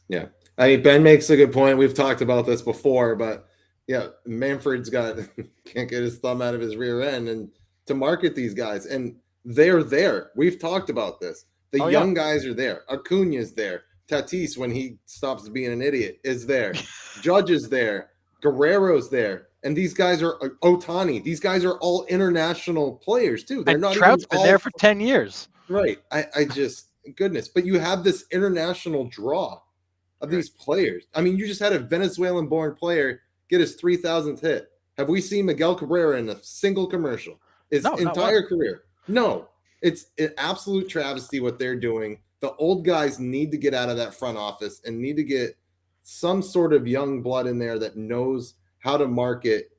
Yeah, I mean Ben makes a good point. We've talked about this before, but yeah, Manfred's can't get his thumb out of his rear end and to market these guys, and they're there. We've talked about this. The young guys are there. Acuna's there. Tatis, when he stops being an idiot, is there. Judge is there. Guerrero's there. And these guys are Ohtani. These guys are all international players too. They're not Trout's even been there for 10 years. Right. I just goodness. But you have this international draw of these players. I mean, you just had a Venezuelan-born player get his 3,000th hit. Have we seen Miguel Cabrera in a single commercial his entire career? No. It's an absolute travesty what they're doing. The old guys need to get out of that front office and need to get some sort of young blood in there that knows how to market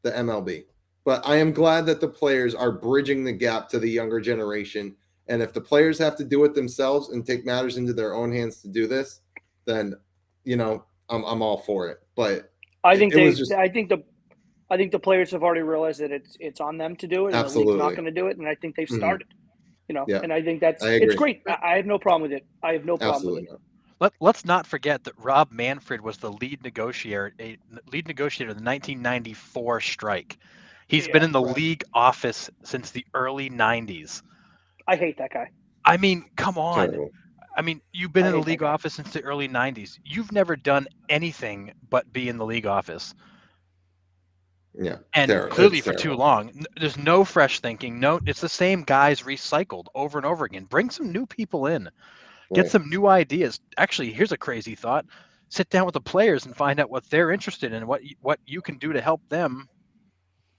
the MLB. But I am glad that the players are bridging the gap to the younger generation. And if the players have to do it themselves and take matters into their own hands to do this, then I'm all for it. But I think I think the players have already realized that it's on them to do it, and the league's not going to do it. And I think they've started. And I think it's great. I have no problem with it. I have no problem with it. Let's not forget that Rob Manfred was the lead negotiator of the 1994 strike. He's been in the league office since the early 90s. I hate that guy. I mean, come on. Terrible. I mean, you've been in the league office since the early 90s. You've never done anything but be in the league office. Yeah. And clearly for too long. There's no fresh thinking. No, it's the same guys recycled over and over again. Bring some new people in. Get some new ideas. Actually, here's a crazy thought. Sit down with the players and find out what they're interested in, what you can do to help them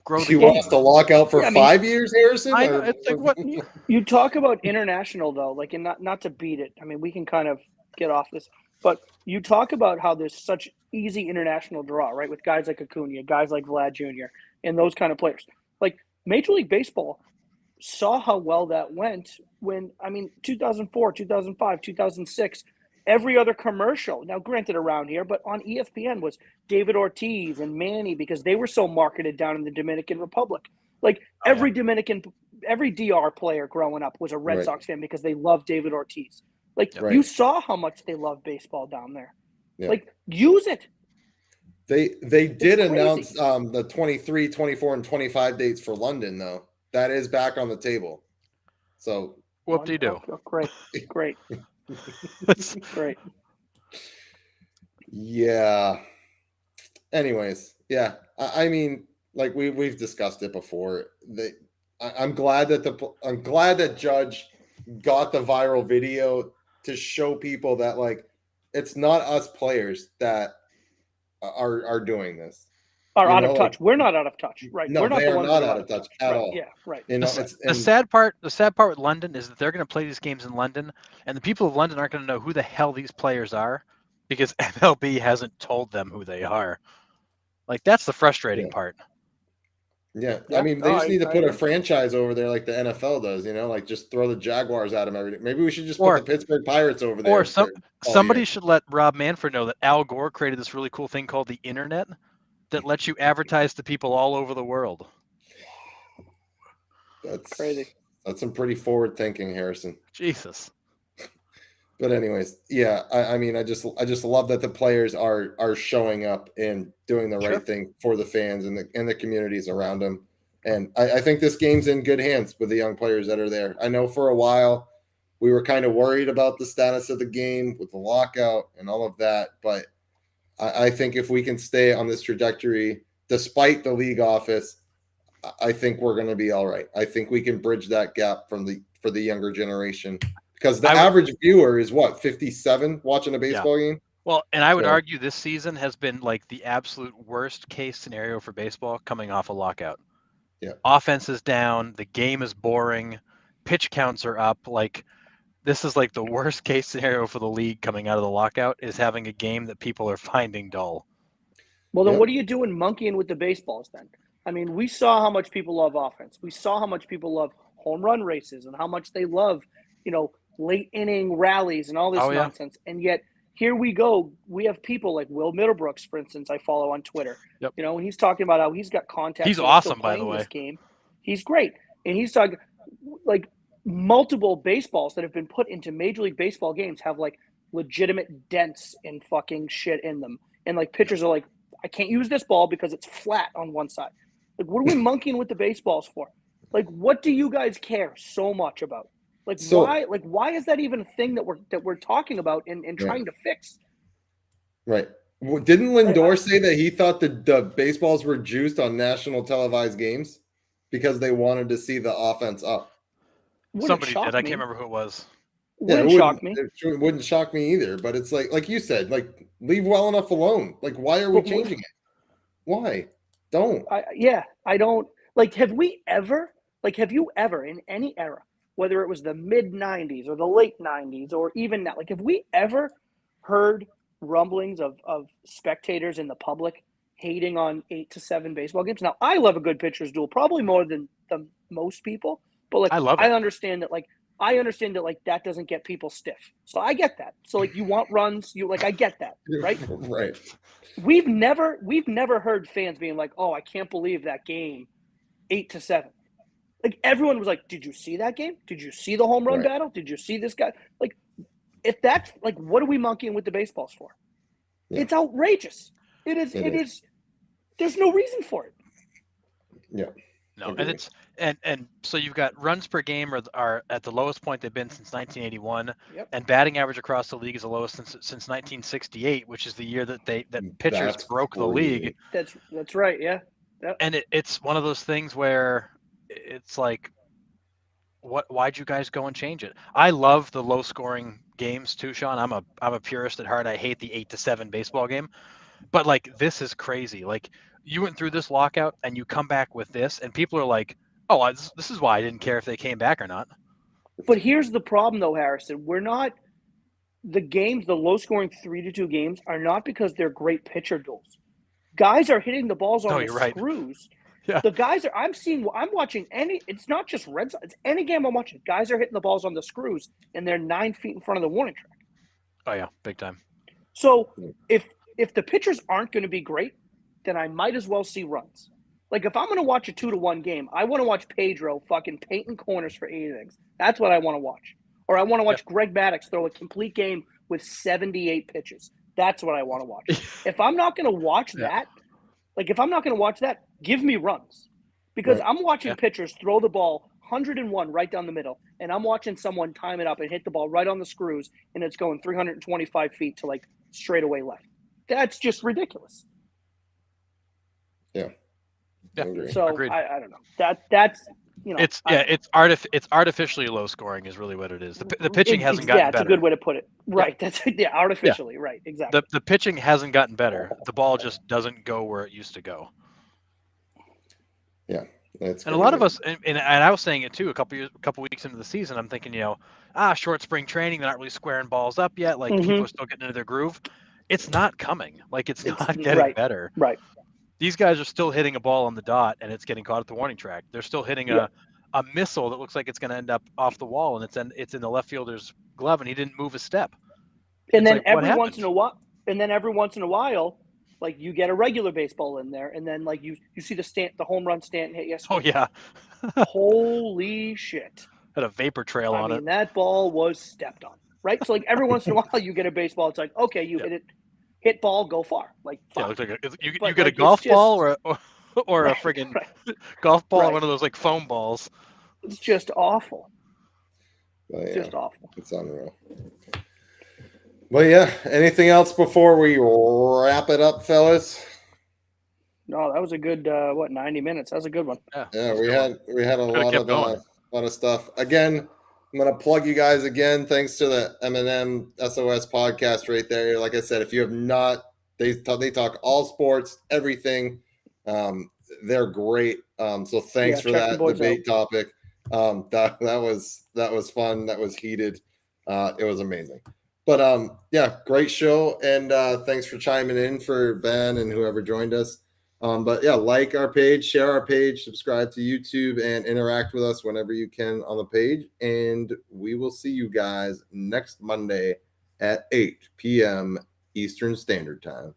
grow the game. You want us to lock out for 5 years, Harrison? I know, it's like what you talk about international though, like, and not to beat it. I mean, we can kind of get off this, but you talk about how there's such easy international draw, right? With guys like Acuna, guys like Vlad Jr., and those kind of players. Like Major League Baseball saw how well that went when, 2004, 2005, 2006, every other commercial, now granted around here, but on ESPN was David Ortiz and Manny because they were so marketed down in the Dominican Republic. Like every DR player growing up was a Red Sox fan because they loved David Ortiz. Like you saw how much they love baseball down there. Yeah. Like use it. They did announce the 23, 24, and 25 dates for London though. That is back on the table. So what do you do? Oh, great. Great. Yeah. Anyways, yeah. I mean, like we've discussed it before. I'm glad that Judge got the viral video to show people that like it's not us players that are doing this. Are out of touch. We're not out of touch, right? No, we're not they the are ones not out of touch at all. Yeah, right. The sad part with London is that they're going to play these games in London, and the people of London aren't going to know who the hell these players are because MLB hasn't told them who they are. Like that's the frustrating part. Yeah, I mean, they just need to put a franchise over there like the NFL does, like just throw the Jaguars at them every day. Maybe we should just put the Pittsburgh Pirates over there. Or somebody should let Rob Manfred know that Al Gore created this really cool thing called the internet that lets you advertise to people all over the world. That's crazy. That's some pretty forward thinking, Harrison. Jesus. But anyways, yeah, I mean, I just love that the players are showing up and doing the right thing for the fans and the communities around them. And I think this game's in good hands with the young players that are there. I know for a while we were kind of worried about the status of the game with the lockout and all of that, but I think if we can stay on this trajectory, despite the league office, I think we're going to be all right. I think we can bridge that gap for the younger generation because the average viewer is 57 watching a baseball game. Well, and I would argue this season has been like the absolute worst case scenario for baseball coming off a lockout. Yeah. Offense is down. The game is boring. Pitch counts are up. Like, this is like the worst case scenario for the league coming out of the lockout is having a game that people are finding dull. Well, then what are you doing monkeying with the baseballs then? I mean, we saw how much people love offense. We saw how much people love home run races and how much they love, late inning rallies and all this nonsense. And yet here we go. We have people like Will Middlebrooks, for instance, I follow on Twitter. Yep. You know, and he's talking about how he's got contacts. He's awesome, by the way. This game. He's great. And he's talking like multiple baseballs that have been put into Major League Baseball games have like legitimate dents and fucking shit in them. And like pitchers are like, I can't use this ball because it's flat on one side. Like, what are we monkeying with the baseballs for? Like, what do you guys care so much about? Like, why is that even a thing that we're talking about and trying to fix? Right. Well, didn't Lindor say that he thought the baseballs were juiced on national televised games because they wanted to see the offense up? Somebody did. I can't remember who it was. Wouldn't shock me. It wouldn't shock me either. But it's like you said, like, leave well enough alone. Like, why are we changing it? Why? Don't. I don't. Like, have you ever in any era, whether it was the mid 90s or the late 90s or even now, like, have we ever heard rumblings of spectators in the public hating on 8 to 7 baseball games? Now, I love a good pitcher's duel, probably more than most people, but like, I understand that that doesn't get people stiff. So I get that. So like, you want runs, I get that, right? Right. We've never heard fans being like, "Oh, I can't believe that game 8 to 7." Like, everyone was like, "Did you see that game? Did you see the home run battle? Did you see this guy?" Like, if that's like, what are we monkeying with the baseballs for? Yeah. It's outrageous. It is. There's no reason for it. Yeah. No, and it's and so you've got runs per game are at the lowest point they've been since 1981, and batting average across the league is the lowest since 1968, which is the year that pitchers broke the league. That's right, yeah. Yep. And it's one of those things where it's like, why'd you guys go and change it? I love the low scoring games too, Sean. I'm a purist at heart. I hate the 8 to 7 baseball game, but like, this is crazy. Like, you went through this lockout and you come back with this, and people are like, "Oh, this is why I didn't care if they came back or not." But here's the problem, though, Harrison. We're not the low-scoring 3-2 games are not because they're great pitcher duels. Guys are hitting the balls on the screws. Yeah. The guys I'm watching it's not just Red Sox. It's any game I'm watching. Guys are hitting the balls on the screws, and they're 9 feet in front of the warning track. Oh yeah, big time. So if the pitchers aren't going to be great, then I might as well see runs. Like, if I'm going to watch a 2-1 game, I want to watch Pedro fucking painting corners for 8 innings. That's what I want to watch. Or I want to watch Greg Maddux throw a complete game with 78 pitches. That's what I want to watch. If I'm not going to watch that, give me runs. Because I'm watching pitchers throw the ball 101 right down the middle, and I'm watching someone time it up and hit the ball right on the screws, and it's going 325 feet to, like, straightaway left. That's just ridiculous. Yeah. So I don't know. That's it's artificially low scoring is really what it is. The pitching hasn't gotten better. Yeah, it's a good way to put it. Right. That's artificially right. Exactly. The pitching hasn't gotten better. The ball just doesn't go where it used to go. Yeah. And a lot of us, and I was saying it too, a couple weeks into the season, I'm thinking, short spring training, they're not really squaring balls up yet. Like, people are still getting into their groove. It's not coming. Like, it's not getting better. Right. These guys are still hitting a ball on the dot, and it's getting caught at the warning track. They're still hitting a missile that looks like it's going to end up off the wall, and it's in the left fielder's glove, and he didn't move a step. And then every once in a while, like, you get a regular baseball in there, and then like you see the home run Stanton hit yesterday. Oh yeah. Holy shit. Had a vapor trail on it. I mean, that ball was stepped on, right? So like, every once in a while you get a baseball, it's like, okay, you hit ball, go far. Like, fine. Yeah, it looks like you get a golf ball or a friggin' golf ball, or one of those like foam balls. It's just awful. It's just awful. It's unreal. Well, yeah. Anything else before we wrap it up, fellas? No, that was a good 90 minutes. That was a good one. Yeah, we had a lot of stuff. Again, I'm going to plug you guys again. Thanks to the M&M SOS podcast right there. Like I said, if you have not, they talk all sports, everything. They're great. So thanks for that debate topic. That was fun. That was heated. It was amazing. But great show. And thanks for chiming in for Ben and whoever joined us. But yeah, like our page, share our page, subscribe to YouTube, and interact with us whenever you can on the page. And we will see you guys next Monday at 8 p.m. Eastern Standard Time.